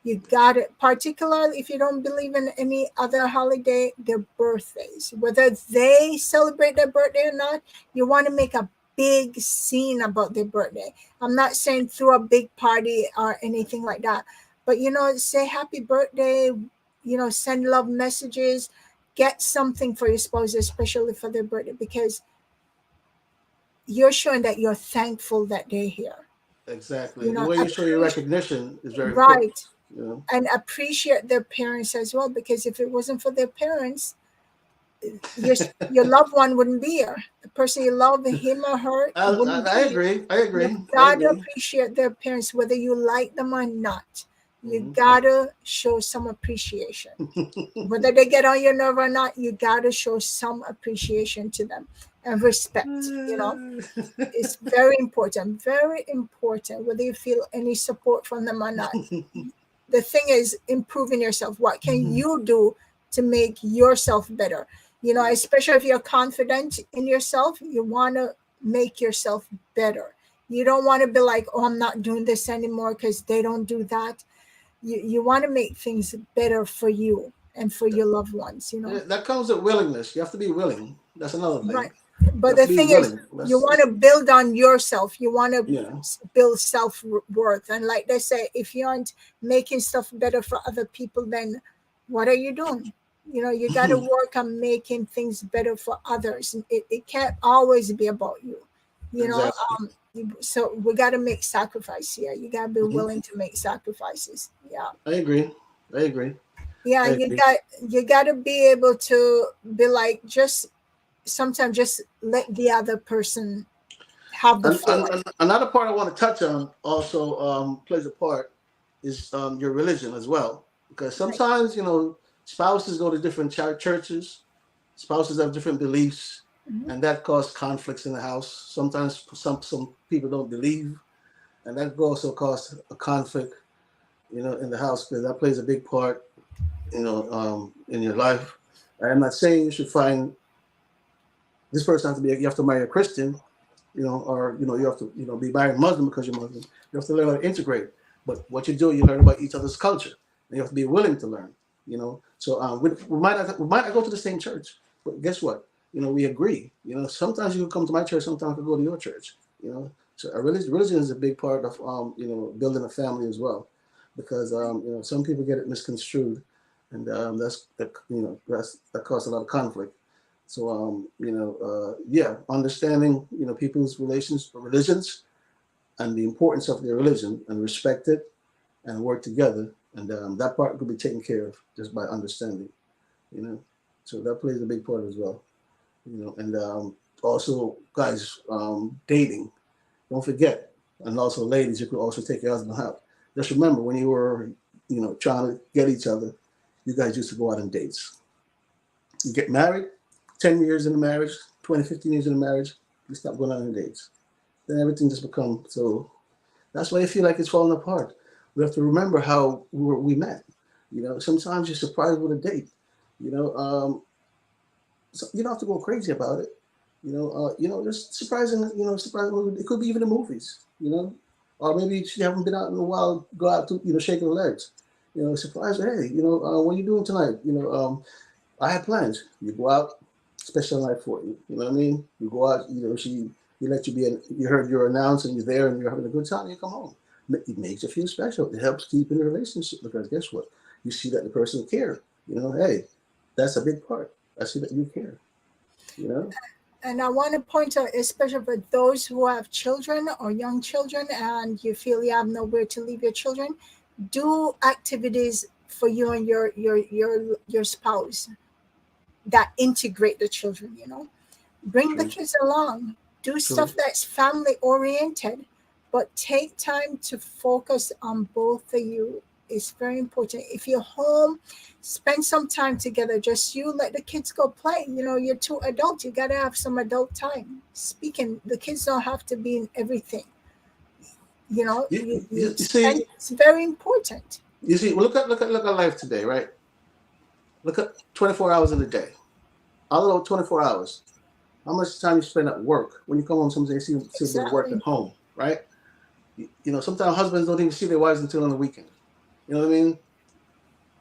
You got it, particularly if you don't believe in any other holiday, their birthdays. Whether they celebrate their birthday or not, you want to make a big scene about their birthday. I'm not saying throw a big party or anything like that, but say happy birthday, send love messages, get something for your spouse, especially for their birthday, because you're showing that you're thankful that they're here. Exactly. You The know, way you show your appreciate, recognition is very important. right, You know, and appreciate their parents as well, because if it wasn't for their parents, your loved one wouldn't be here. The person you love, him or her, wouldn't I be here. agree. I You agree. I gotta agree. appreciate their parents, whether you like them or not. You Hmm. gotta show some appreciation. Whether they get on your nerve or not, you gotta show some appreciation to them and respect. It's very important, very important, whether you feel any support from them or not. The thing is improving yourself. What can you do to make yourself better? Especially if you're confident in yourself, you want to make yourself better. You don't want to be like, oh, I'm not doing this anymore because they don't do that. You want to make things better for you and for your loved ones. That comes with willingness. You have to be willing. That's another Right. thing. You But have the to be thing is, willing. you want to build on yourself. You want to Yeah. build self worth. And like they say, if you aren't making stuff better for other people, then what are you doing? You got to work on making things better for others. And it can't always be about you. You know, Exactly. so we got to make sacrifice here. You got to be Hmm. willing to make sacrifices. Yeah. I agree. I agree. Yeah. I agree. You got to be able to be like, just sometimes just let the other person have the floor. And another part I want to touch on also plays a part is your religion as well, because Right. sometimes spouses go to different churches, spouses have different beliefs, Mhm. and that causes conflicts in the house. Sometimes some people don't believe, and that also causes a conflict, in the house, because that plays a big part, in your life. I'm not saying you should find this person has to be. You have to marry a Christian, or you have to be married Muslim because you're Muslim. You have to learn how to integrate. But what you do, you learn about each other's culture, and you have to be willing to learn. So we might not go to the same church, but guess what? We agree. Sometimes you can come to my church, sometimes I can go to your church. So a religion is a big part of building a family as well, because some people get it misconstrued, and that causes a lot of conflict. So yeah, understanding people's religions, and the importance of their religion, and respect it, and work together, and that part could be taken care of just by understanding. So that plays a big part as well. And also, guys, dating. Don't forget, and also ladies, you could also take your husband out. Just remember, when you were trying to get each other, you guys used to go out on dates. You get married, 10 years in the marriage, 20, 15 years in the marriage, you stop going on dates. Then everything just becomes so. That's why I feel like it's falling apart. We have to remember how we met. Sometimes you're surprised with a date. So you don't have to go crazy about it. Just surprising. Surprising. It could be even in movies. Or maybe you haven't been out in a while. Go out to shake her legs. Surprise her. Hey, what are you doing tonight? I had plans. You go out, special night for you. You know what I mean? You go out. You let you be. You heard you're announced and you're there and you're having a good time. And you come home. It makes you feel special. It helps keep in the relationship because guess what? You see that the person cares. Hey, that's a big part. I see that you care. And I want to point out, especially for those who have children or young children, and you feel you have nowhere to leave your children, do activities for you and your spouse that integrate the children. Bring the True. kids along. Do stuff that's family oriented, but take time to focus on both of you. It's very important. If you're home, spend some time together. Just you let the kids go play. You're two adults. You gotta have some adult time. Speaking, the kids don't have to be in everything. You see, it's very important. you see. Well, look at life today, right? Look at 24 hours in a day. Out of 24 hours, how much time you spend at work? When you come home, sometimes you see them work at home, right? Sometimes husbands don't even see their wives until on the weekend. You know what I mean?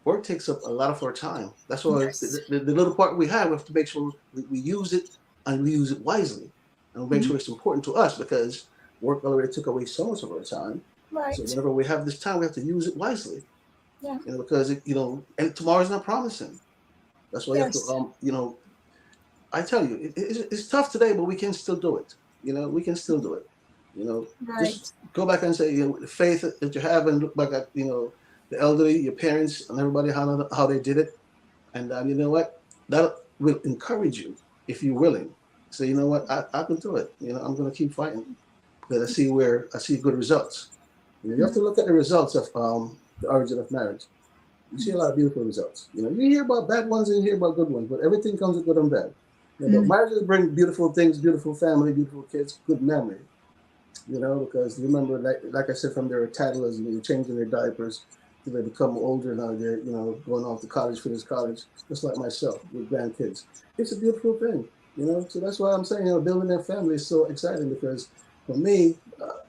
Work takes up a lot of our time. That's why the little part we have to make sure we use it, and we use it wisely, and we make sure it's important to us because work already took away so much of our time. Right. So whenever we have this time, we have to use it wisely. Yeah. Because and tomorrow's not promising. That's why you have to I tell you, it's tough today, but we can still do it. We can still do it. Right. Just go back and say, the faith that you have, and look back at, the elderly, your parents, and everybody how they did it, and you know what, that will encourage you if you're willing. So you know what, I can do it. I'm going to keep fighting because I see good results. You have to look at the results of the origin of marriage. You see a lot of beautiful results. You hear about bad ones and you hear about good ones, but everything comes with good and bad. But marriages bring beautiful things, beautiful family, beautiful kids, good memory. Because you remember, like I said, from their toddlers, you're changing their diapers, till they become older now. They're going off to college, finish college, just like myself with grandkids. It's a beautiful thing. So that's why I'm saying building their family is so exciting because for me,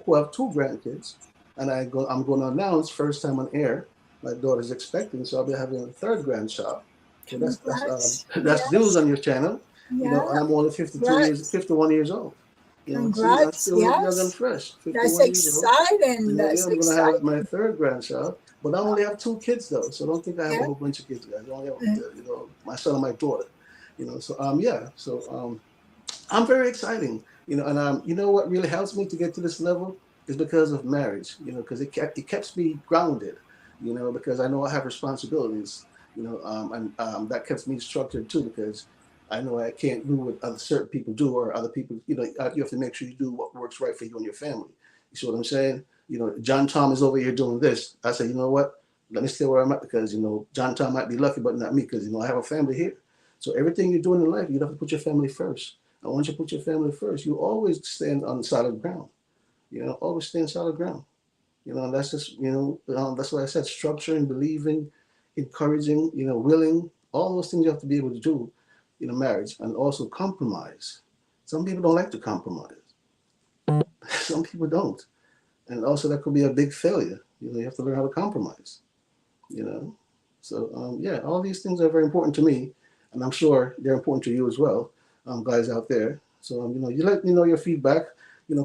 who have 2 grandkids, and I'm going to announce first time on air, my daughter's expecting, so I'll be having a 3rd grandchild. So that's news on your channel. Yeah. I'm only 51 years old. Congrats, I'm still young and fresh. That's exciting. That's I'm going to have my 3rd grandchild, but I only have 2 kids though, so don't think I have a whole bunch of kids. I only have my son and my daughter. So I'm very exciting. And you know what really helps me to get to this level is because of marriage. Because it keeps me grounded. Because I know I have responsibilities. And that keeps me structured too because I know I can't do what other certain people do or other people, you have to make sure you do what works right for you and your family. You see what I'm saying? John Tom is over here doing this. I say, you know what? Let me stay where I'm at because, John Tom might be lucky, but not me because, I have a family here. So everything you're doing in life, you have to put your family first. And once you put your family first, you always stand on solid ground. Always stay on solid ground. And that's just, that's why I said structuring, believing, encouraging, willing, All those things you have to be able to do in a marriage, and also compromise. Some people don't like to compromise. Some people don't. And also that could be a big failure. You have to learn how to compromise, you know. So yeah, all these things are very important to me, and I'm sure they're important to you as well, guys out there. So you let me know your feedback.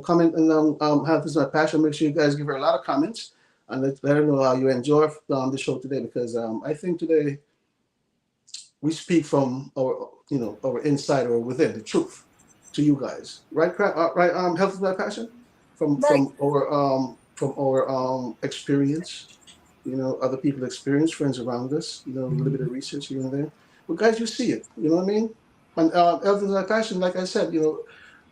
Comment and have this my passion. Make sure you guys give her a lot of comments, and let her know how you enjoy the show today, because I think today we speak from our inside or within the truth to you guys, right? Right. Health is my passion from Right. our experience. Other people's experience, friends around us. A little bit of research here and there. But guys, you see it. You know what I mean? And health is my passion. Like I said,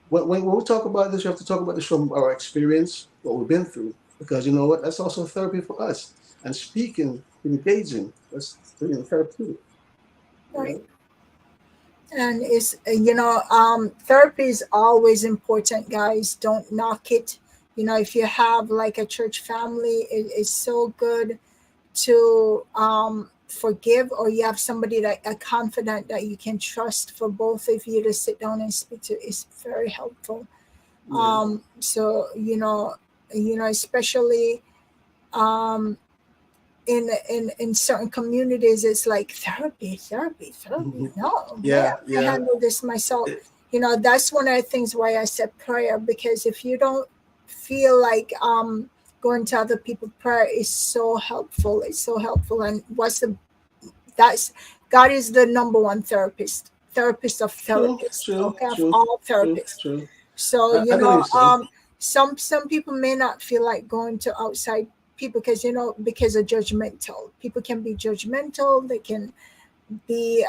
when we talk about this, you have to talk about this from our experience, what we've been through, because you know what? That's also therapy for us. And speaking, engaging, that's therapeutic. Right. And therapy is always important, guys. Don't knock it. If you have like a church family, it's so good to forgive, or you have somebody that a confidant that you can trust for both of you to sit down and speak to, is very helpful. Yeah. So especially in certain communities, it's like therapy. No, Yeah, I handle this myself. That's one of the things why I said prayer, because if you don't feel like going to other people, prayer is so helpful. It's so helpful. And that's God is the number one therapist of therapists, okay, of all therapists. True. So I believe so. some people may not feel like going to outside people, because of judgmental. People can be judgmental. They can be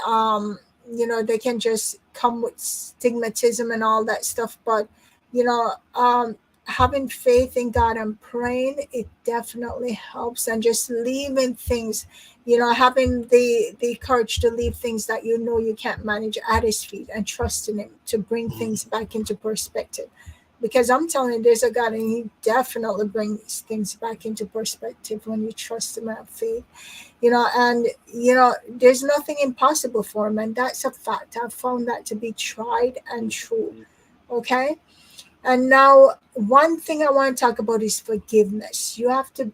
they can just come with stigmatism and all that stuff. But having faith in God and praying, it definitely helps. And just leaving things, having the courage to leave things that you can't manage at His feet, and trusting Him to bring things back into perspective. Because I'm telling you, there's a God, and He definitely brings things back into perspective when you trust Him and have faith. And there's nothing impossible for Him, and that's a fact. I've found that to be tried and true. Okay. And now, one thing I want to talk about is forgiveness. You have to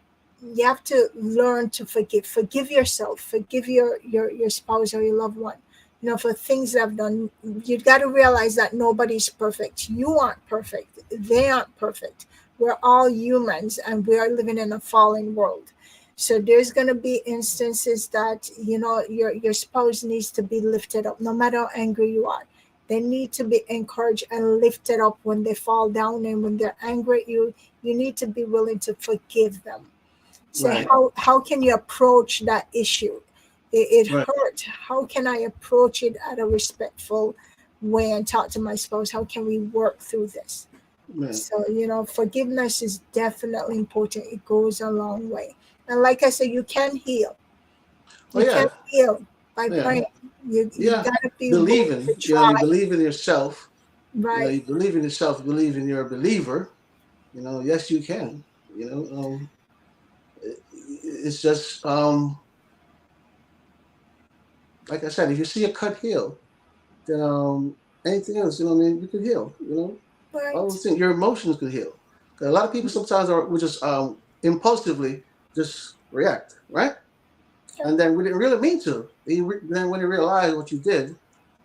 learn to forgive. Forgive yourself. Forgive your spouse or your loved one. For things they've done. You've got to realize that nobody's perfect. You aren't perfect. They aren't perfect. We're all humans, and we are living in a fallen world. So there's going to be instances that your spouse needs to be lifted up, no matter how angry you are. They need to be encouraged and lifted up when they fall down, and when they're angry at you. You need to be willing to forgive them. So Right. how can you approach that issue? It Right. hurt. How can I approach it at a respectful way and talk to my spouse? How can we work through this? Yeah. So forgiveness is definitely important. It goes a long way. And like I said, you can heal. Oh You yeah. can heal by Yeah. praying. You Yeah. gotta be willing Believing. to You try. believe in yourself. Right. You believe in yourself. You believe in your believer. Yes, you can. It's just like I said, if you see a cut heal, then anything else, you could heal. Right. All those things, your emotions could heal. 'Cause a lot of people sometimes will just impulsively just react, right? Yeah. And then we didn't really mean to. Then when you realize what you did,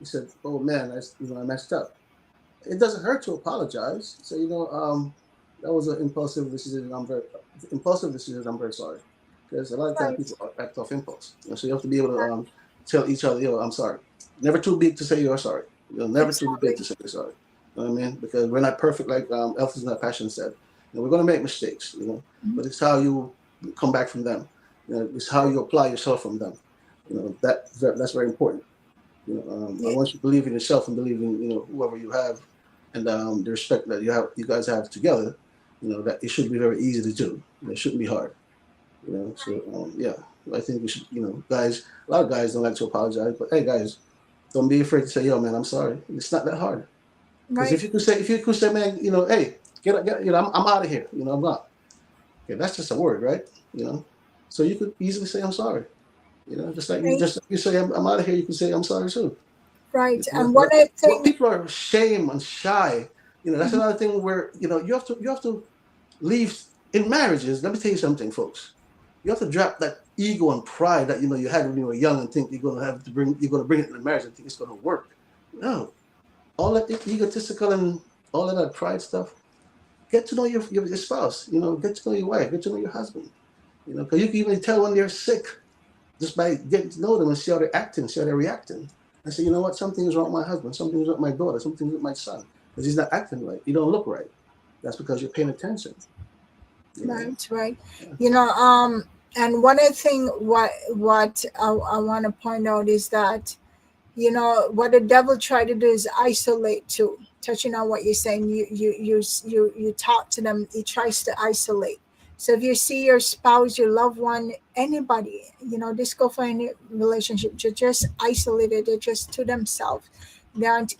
you said, "Oh man, I messed up." It doesn't hurt to apologize. So that was an impulsive decision. I'm very sorry, because a lot of times Right. people act off impulse. So you have to be able to tell each other, "I'm sorry." Never too big to say you're sorry. Never too big to say you're sorry. You know what I mean? Because we're not perfect, like Health is Not Passion said. We're going to make mistakes. But it's how you come back from them. It's how you apply yourself from them. That's very important. And once you believe in yourself and believe in whoever you have, and the respect that you guys have together, that it should be very easy to do. It shouldn't be hard. So yeah, I think we should. Guys, a lot of guys don't like to apologize, but hey, guys, don't be afraid to say, "Yo, man, I'm sorry." It's not that hard. Because Right. if you could say, "Man, hey, get, I'm out of here," I'm not. Okay, that's just a word, right? So you could easily say, "I'm sorry." You know, just like Right. you say, I'm out of here. You can say, I'm sorry too. Right. You know, And one of the what things, people are shame and shy. You know, that's another thing where you have to leave in marriages. Let me tell you something, folks. You have to drop that ego and pride that you had when you were young and think you're gonna bring it in the marriage and think it's gonna work. No, all that egotistical and all of that pride stuff. Get to know your spouse. You know, get to know your wife. Get to know your husband. You know, because you can even tell when they're sick just by getting to know them and see how they're acting, see how they're reacting. I say, you know what? Something's wrong with my husband. Something's wrong with my daughter. Something's with my son because he's not acting right. You don't look right. That's because you're paying attention. You know? right. Yeah. And one other thing, what I want to point out is that, what the devil tried to do is isolate too. Touching on what you're saying, you talk to them. He tries to isolate. So if you see your spouse, your loved one, anybody, just go for any relationship, you're just isolated. They're just to themselves. They aren't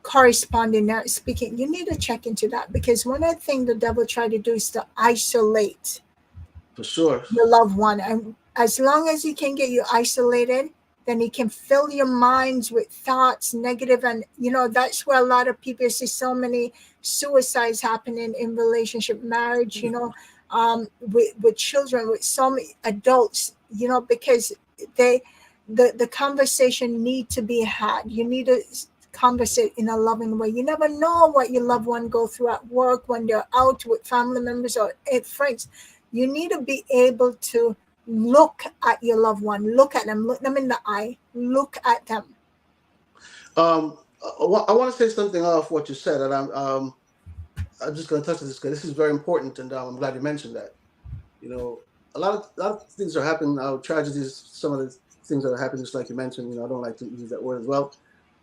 corresponding, they're speaking. You need to check into that, because one of the things the devil tried to do is to isolate For sure. your loved one. And as long as he can get you isolated, then he can fill your minds with thoughts, negative. And, that's where a lot of people see so many suicides happening in relationship, marriage, with children, with so many adults, because the conversation need to be had. You need to conversate in a loving way. You never know what your loved one go through at work, when they're out with family members or friends. You need to be able to look at your loved one, look at them, look them in the eye, look at them. I want to say something off what you said, and I'm just going to touch on this because this is very important, and I'm glad you mentioned that. A lot of things are happening now, tragedies. Some of the things that are happening, just like you mentioned. I don't like to use that word as well.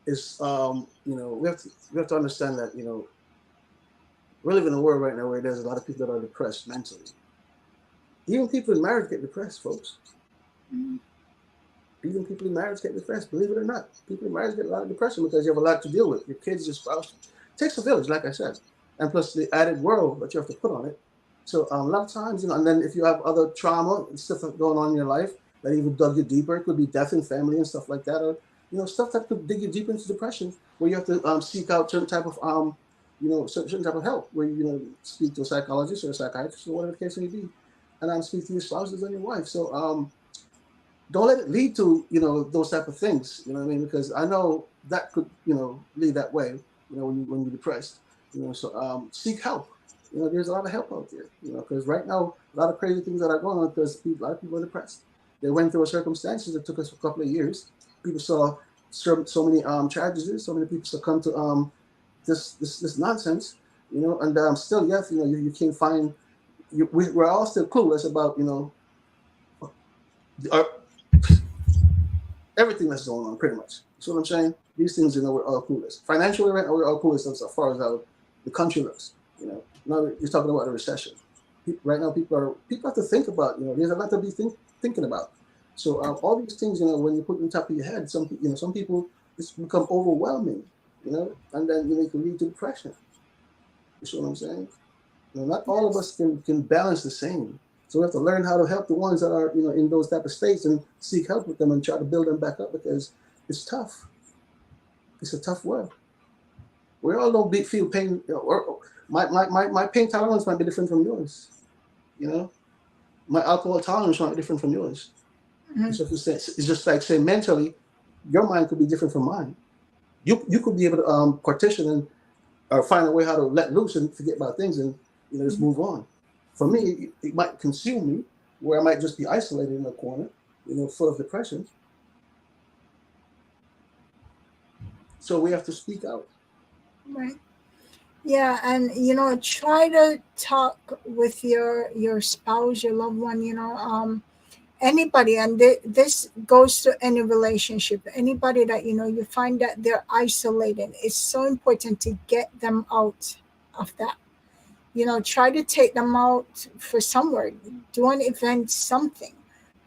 Is we have to understand that we live in a world right now where there's a lot of people that are depressed mentally. Even people in marriage get depressed, folks. Mm-hmm. Even people in marriage get depressed, believe it or not. People in marriage get a lot of depression because you have a lot to deal with. Your kids, your spouse. It takes a village, like I said. And plus the added world that you have to put on it. So a lot of times, and then if you have other trauma and stuff going on in your life that even dug you deeper, it could be death in family and stuff like that, or stuff that could dig you deeper into depression, where you have to seek out certain type of certain type of help, where you speak to a psychologist or a psychiatrist or whatever the case may be, and speak to your spouses and your wife. So don't let it lead to those type of things. You know what I mean? Because I know that could lead that way. When you're depressed. So seek help. There's a lot of help out there. Because right now a lot of crazy things that are going on because a lot of people are depressed. They went through circumstances that took us a couple of years. People saw so many tragedies. So many people succumbed to this nonsense. And still, yes, you can't find. We're all still clueless about everything that's going on, pretty much. That's what I'm saying. These things, we're all clueless. Financially, right now, we're all clueless as far as how the country looks. Now you're talking about a recession. Right now, people have to think about. There's a lot to be thinking about. So all these things, when you put on top of your head, some people it's become overwhelming. And then it can lead to depression. You see what I'm saying? Not all of us can balance the same. So we have to learn how to help the ones that are in those type of states and seek help with them and try to build them back up, because it's tough. It's a tough world. We all don't feel pain. My pain tolerance might be different from yours. My alcohol tolerance might be different from yours. Mm-hmm. So it's just like saying mentally, your mind could be different from mine. You could be able to partition or find a way how to let loose and forget about things and just move on. For me, it might consume me, where I might just be isolated in a corner, full of depression. So we have to speak out. Right. Yeah, and try to talk with your spouse, your loved one, anybody, and this goes to any relationship. Anybody that you find that they're isolated, it's so important to get them out of that. Try to take them out for somewhere, do an event, something.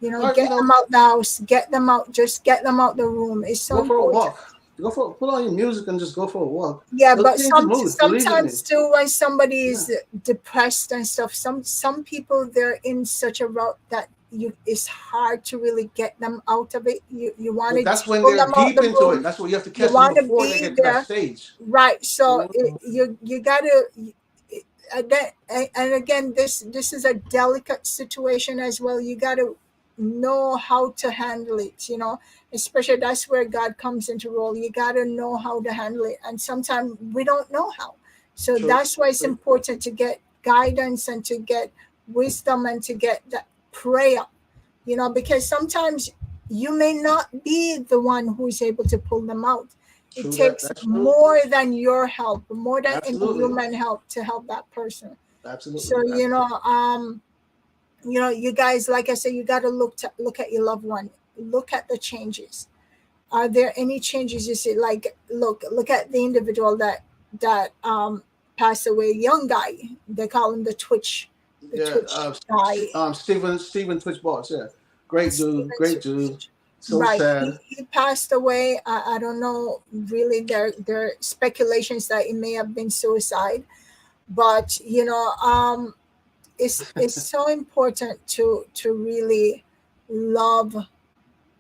Get them out the house, get them out, just get them out the room. It's so important. Go for a walk. Put on your music and just go for a walk. Yeah, but sometimes too, when somebody is depressed and stuff, some people, they're in such a route that it's hard to really get them out of it. You want But to that's when pull they're them out deep the into it. room. That's what you have to You catch them want to before they be get to that there, stage. right? So You know? you gotta. And again, this is a delicate situation as well. You got to know how to handle it, especially that's where God comes into role. You got to know how to handle it, and sometimes we don't know how. So True. that's why it's True. important to get guidance and to get wisdom and to get that prayer, because sometimes you may not be the one who is able to pull them out. It True that. takes That's true. more than your help, more than any Absolutely. human help to help that person. Absolutely. So Absolutely. you guys, like I said, you got to look at your loved one. Look at the changes. Are there any changes you see? Like look at the individual that passed away, young guy. They call him the Twitch guy. Stephen Twitch Boss. Yeah, great Stephen dude. Great dude. Twitch. So Right. sad. He passed away. I don't know really. There are speculations that it may have been suicide, but it's so important to really love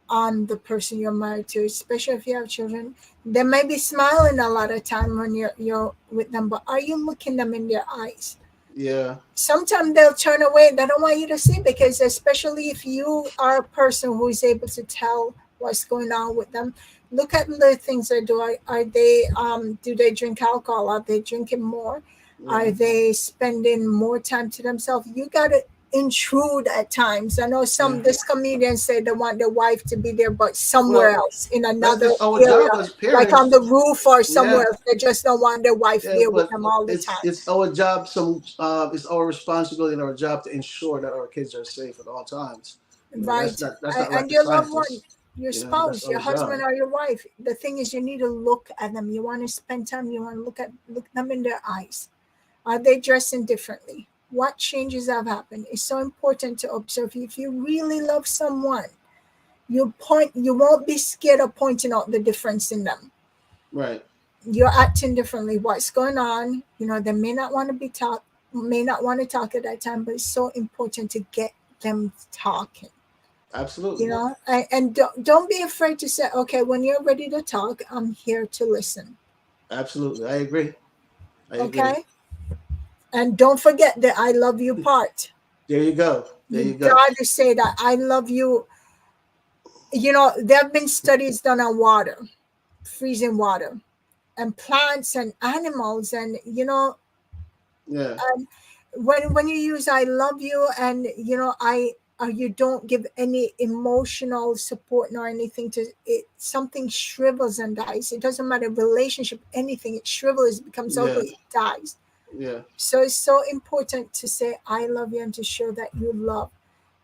on the person you're married to, especially if you have children. They may be smiling a lot of time when you're with them, but are you looking them in their eyes? Yeah. Sometimes they'll turn away. They don't want you to see, because especially if you are a person who is able to tell what's going on with them, look at the things they do. Are they do they drink alcohol? Are they drinking more? Are they spending more time to themselves? You got to intrude at times. I know this comedian said they want their wife to be there, but somewhere else in another area, like on the roof or somewhere else. They just don't want their wife there with them all the time. It's our job. It's our responsibility and our job to ensure that our kids are safe at all times. Right. That's not and your loved one, your spouse, your husband or your wife. The thing is, you need to look at them. You want to spend time. You want to look them in their eyes. Are they dressing differently? What changes have happened? It's so important to observe. If you really love someone, you won't be scared of pointing out the difference in them. Right. You're acting differently. What's going on? They may not want to talk at that time, but it's so important to get them talking. Absolutely. And don't be afraid to say, okay, when you're ready to talk, I'm here to listen. Absolutely. I agree. Okay. And don't forget the I love you part. There you go. You got to say that I love you. There have been studies done on water, freezing water, and plants and animals, and when you use I love you, and you don't give any emotional support nor anything to it, something shrivels and dies. It doesn't matter, relationship, anything, it shrivels, becomes ugly, it dies. Yeah. So it's so important to say I love you and to show that you love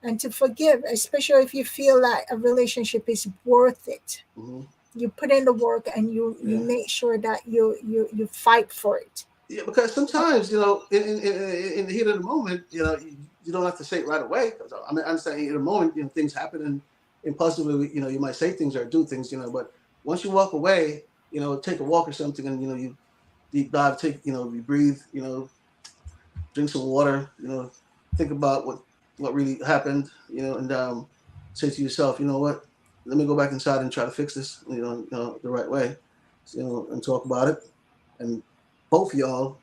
and to forgive, especially if you feel that a relationship is worth it. Mm-hmm. You put in the work and you make sure that you fight for it. Yeah, because sometimes in the heat of the moment, you don't have to say it right away. I understand in the moment, things happen and impulsively, you might say things or do things, but once you walk away, take a walk or something, and you deep dive, you breathe, drink some water, think about what really happened, and say to yourself, you know what, let me go back inside and try to fix this, the right way, and talk about it. And both y'all,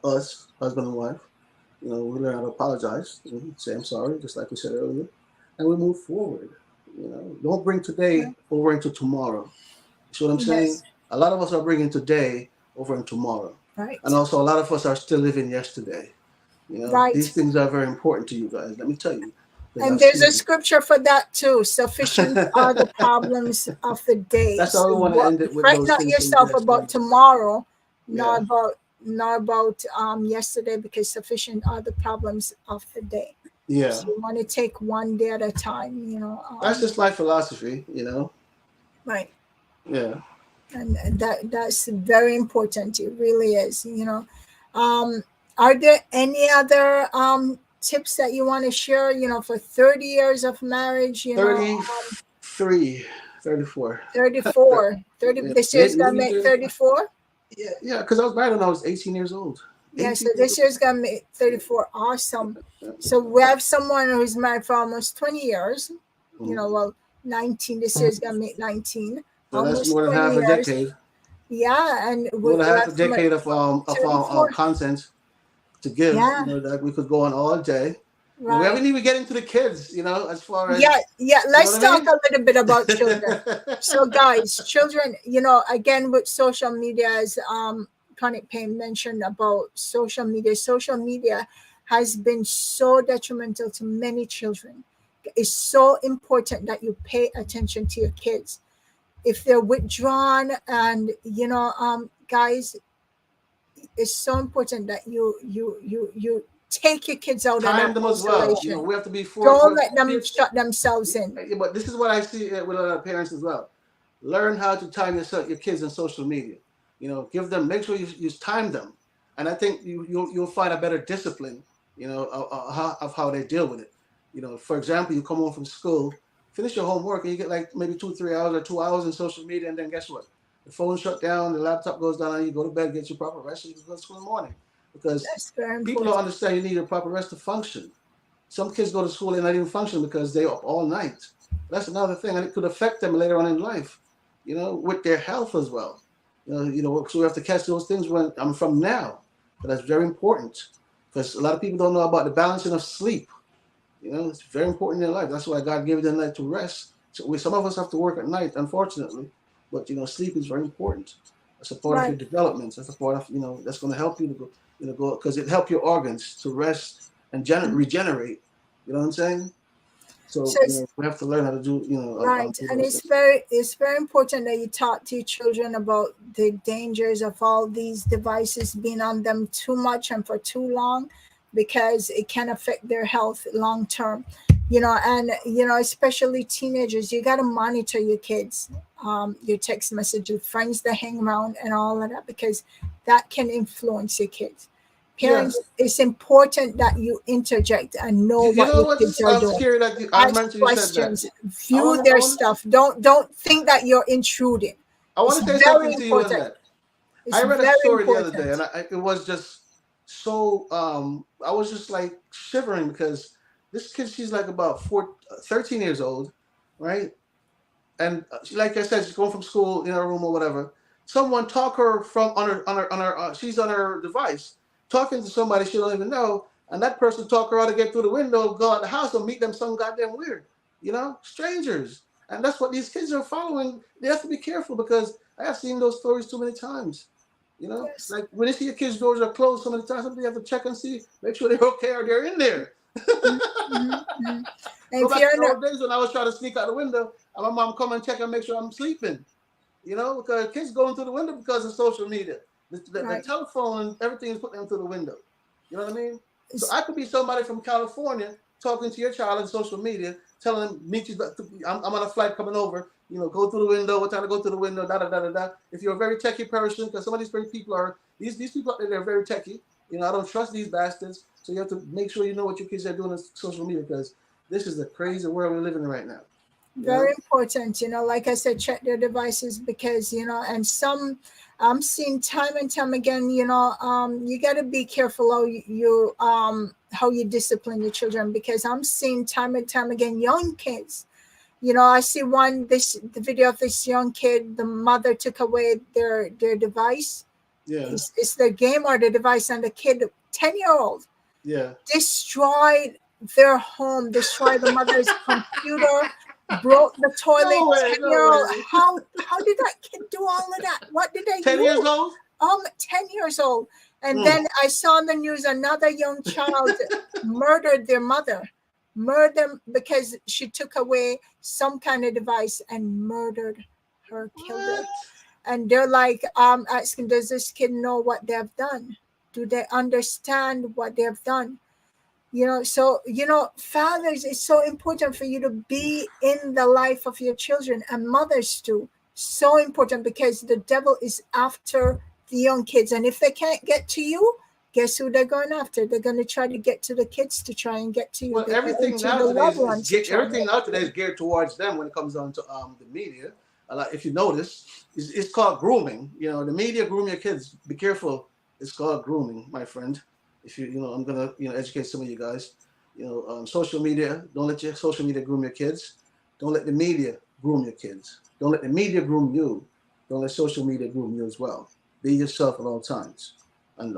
us, husband and wife, we learn how to apologize, say I'm sorry, just like we said earlier, and we move forward. Don't bring today over into tomorrow. You see what I'm saying? A lot of us are bringing today over into tomorrow. Right. And also a lot of us are still living yesterday. These things are very important to you guys. Let me tell you. And there's a scripture for that too. Sufficient are the problems of the day. That's how we want to end it with. Fret not yourself about tomorrow, nor about yesterday, because sufficient are the problems of the day. Yeah. So you want to take one day at a time. That's just my philosophy. Right. Yeah. And that's very important. It really is. Are there any other tips that you want to share, for 30 years of marriage, 33, 34. 34. 30 this year's gonna make 34? Yeah, because I was married when I was 18 years old. Yeah, so 18 years this year's gonna make 34. Awesome. So we have someone who's married for almost 20 years. You know, old. well, 19. This year's gonna make 19. So that's Almost more than 20 half a years. decade. Yeah, and More we than half have a someone decade of 34. content to give. Yeah, You know, that we could go on all day. We right. haven't even get into the kids. You know, as far as Yeah, yeah. you know Let's what I talk mean. a little bit about children. So, guys, children, you know, again with social media, as Chronic Pain mentioned about social media. Social media has been so detrimental to many children. It's so important that you pay attention to your kids. If they're withdrawn, and you know, guys, it's so important that you take your kids out of Time that them as well. You know, isolation. we have to be for. Don't let them shut themselves in. Yeah, but this is what I see with a lot of parents as well. Learn how to time your kids on social media. You know, give them, make sure you time them, and I think you'll find a better discipline. You know, of how they deal with it. You know, for example, you come home from school, finish your homework, and you get like maybe 2 3 hours or 2 hours in social media, and then guess what? The phone shut down, the laptop goes down, and you go to bed, get your proper rest, and you can go to school in the morning. Because That's very people don't important. understand you need a proper rest to function. Some kids go to school and not even function because they're up all night. That's another thing, and it could affect them later on in life. You know, with their health as well. So we have to catch those things when I'm from now. But that's very important because a lot of people don't know about the balancing of sleep. You know, it's very important in their life. That's why God gave them the night to rest. So some of us have to work at night, unfortunately. But you know, sleep is very important. That's a part of Right. your development. That's a part of that's going to help you to go because it helps your organs to rest and regenerate. You know what I'm saying? So So we have to learn how to do right, do and those things. it's very important that you talk to your children about the dangers of all these devices being on them too much and for too long, because it can affect their health long term. You know, and you know, especially teenagers, you got to monitor your kids, your text messages, friends that hang around, and all of that, because that can influence your kids. Yeah. Parents, it's important that you interject and know You what know your what's kids are doing. scary that I Ask mentioned you said that. questions, I view want to I their want stuff. Don't think that you're intruding. I It's want to say very something to you on important. that. It's I read a very story the other day, important. and it was just so I was just like shivering because this kid, she's like about 13 years old, right? And she, like I said, she's going from school in her room or whatever. Someone talk her from on her she's on her device talking to somebody she don't even know, and that person talk her out to get through the window, go out the house, and meet them some goddamn weird, strangers. And that's what these kids are following. They have to be careful because I have seen those stories too many times. Yes. Like when you see your kids' doors are closed, so many times somebody have to check and see, make sure they're okay or they're in there. Mhm, mhm. And Go if back to you're the not old days when I was trying to sneak out the window, and my mom come and check and make sure I'm sleeping. Because kids going through the window because of social media. The right, telephone and everything is putting them through the window. You know what I mean? So it's I could be somebody from California talking to your child on social media, telling them, meet you, I'm on a flight coming over, go through the window, what time to go through the window, da da da da da. If you're a very techie person, because some of these people are, these people out there, they're very techie. I don't trust these bastards. So you have to make sure you know what your kids are doing on social media because this is the crazy world we're living in right now. very important. Like I said, check their devices, because and some I'm seeing time and time again. You got to be careful how you discipline your children, because I'm seeing time and time again young kids. I see the video of this young kid. The mother took away their device. Yeah. It's the game or the device, and the kid, 10-year-old, Yeah. destroyed their home, destroyed the mother's computer, broke the toilet. No way, 10-year-old. no way. How did that kid do all of that? What did they 10 do? years old? 10 years old. And then I saw on the news another young child murdered their mother. Murdered because she took away some kind of device and murdered her, killed her. And they're like asking, does this kid know what they have done? Do they understand what they have done? So fathers, it's so important for you to be in the life of your children, and mothers too. So important, because the devil is after the young kids, and if they can't get to you, guess who they're going after? They're going to try to get to the kids to try and get to you. Well, everything now today is geared towards them when it comes down to the media. If you notice, it's called grooming. The media groom your kids. Be careful It's called grooming, my friend. If I'm gonna educate some of you guys. Social media. Don't let your social media groom your kids. Don't let the media groom your kids. Don't let the media groom you. Don't let social media groom you as well. Be yourself at all times, and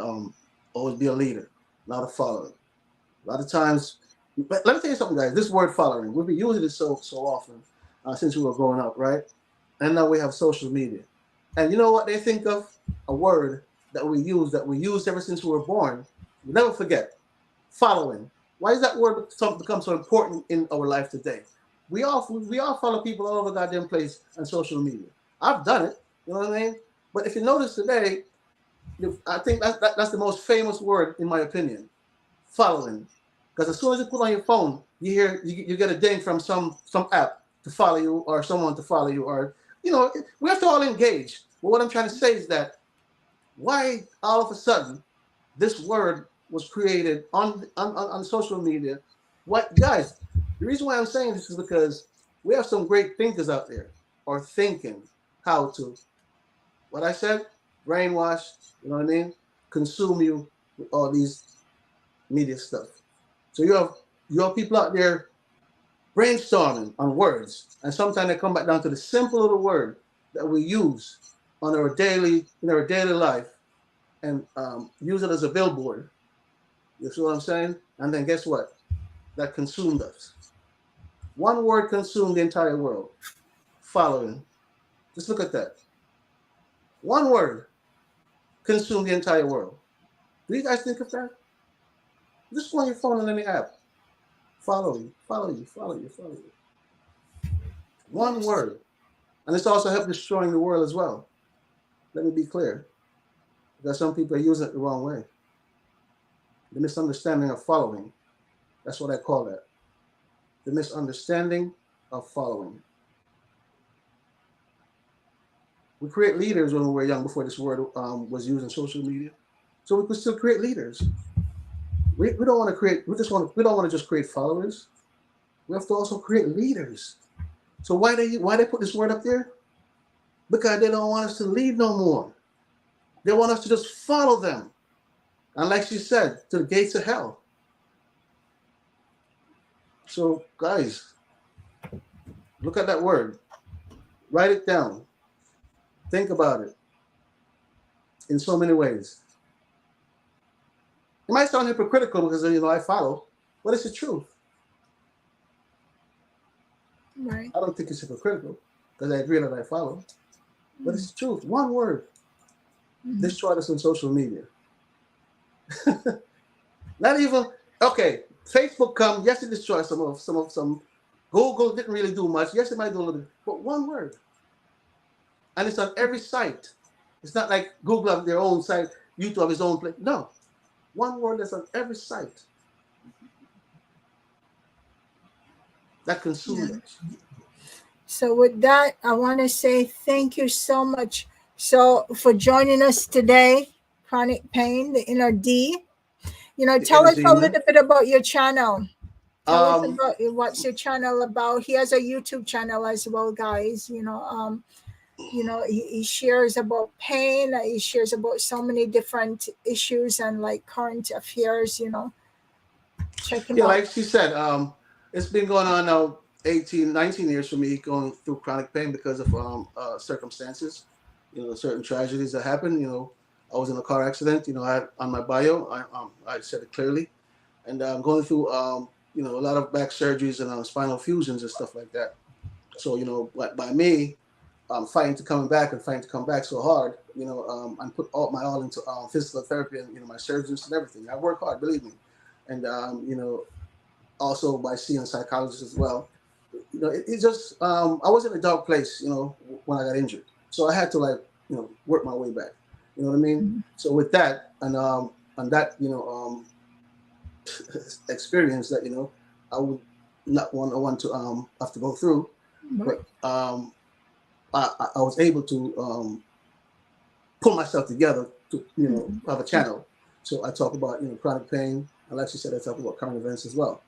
always be a leader, not a follower. A lot of times, but let me tell you something, guys. This word "following," we've been using it so often since we were growing up, right? And now we have social media, and you know what they think of? A word that we used ever since we were born. We never forget. Following. Why is that word become so important in our life today? We all follow people all over the goddamn place on social media. I've done it. You know what I mean? But if you notice today, I think that's the most famous word in my opinion. Following. Because as soon as you put on your phone, you get a ding from some app to follow you or someone to follow you, or we have to all engage. But what I'm trying to say is that why all of a sudden this word was created on social media. What, guys, the reason why I'm saying this is because we have some great thinkers out there are thinking how to, what I said, brainwash, you know what I mean, consume you with all these media stuff. So you have people out there brainstorming on words, and sometimes they come back down to the simple little word that we use on our daily life, and use it as a billboard. You see what I'm saying? And then guess what? That consumed us. One word consumed the entire world. Following. Just look at that. One word consumed the entire world. Do you guys think of that? Just go on your phone on any app. Follow you, follow you, follow you, follow you. One word. And it's also helped destroying the world as well. Let me be clear. Because some people are using it the wrong way. The misunderstanding of following. That's what I call that. The misunderstanding of following. We create leaders when we were young before this word was used in social media. So we could still create leaders. We don't want to create, we don't want to just create followers. We have to also create leaders. So why they put this word up there? Because they don't want us to lead no more. They want us to just follow them. And like she said, to the gates of hell. So guys, look at that word. Write it down. Think about it in so many ways. It might sound hypocritical because I follow, but it's the truth. Right. I don't think it's hypocritical because I agree that I follow, but it's the truth. One word destroyed us on social media. Not even okay. Facebook come, yes, it destroyed some. Google didn't really do much. Yes, it might do a little bit, but one word, and it's on every site. It's not like Google have their own site, YouTube have his own place. No, one word that's on every site. That consumes us. So with that, I want to say thank you so much. So for joining us today, Chronic Pain, the Inner D. Tell us a little bit about your channel. Tell us about what's your channel about. He has a YouTube channel as well, guys. He shares about pain. He shares about so many different issues and like current affairs. Check him out. Like she said, it's been going on now 18, 19 years for me going through chronic pain because of circumstances, certain tragedies that happened. I was in a car accident. On my bio, I said it clearly, and I'm going through a lot of back surgeries and spinal fusions and stuff like that. So by me, fighting to come back so hard, and put all into physical therapy and my surgeons and everything. I work hard, believe me, and also by seeing psychologists as well. It just I was in a dark place, when I got injured, so I had to work my way back. You know what I mean? Mm-hmm. So with that and that experience that I would not want to have to go through, right. But I was able to pull myself together to have a channel. So I talk about chronic pain. And like she said, I talk about current events as well.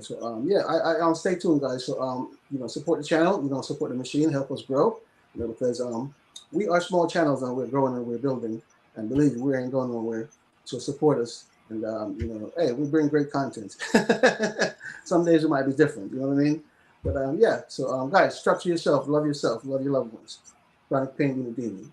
So I stay tuned, guys. So support the channel. Support the machine, help us grow. Because we are small channels and we're growing and we're building. And believe me, we ain't going nowhere. So support us. And, you know, hey, we bring great content. Some days it might be different. You know what I mean? But yeah, so guys, structure yourself, love your loved ones. Chronic pain being a demon.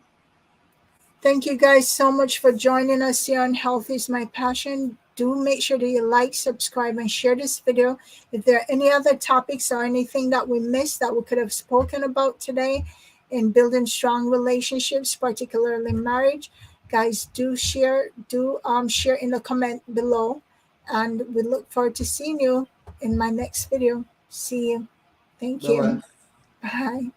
Thank you guys so much for joining us here on Health is My Passion. Do make sure that you like, subscribe, and share this video. If there are any other topics or anything that we missed that we could have spoken about today in building strong relationships, particularly marriage, guys, do share in the comment below. And we look forward to seeing you in my next video. See you. Thank you. Bye-bye. Bye.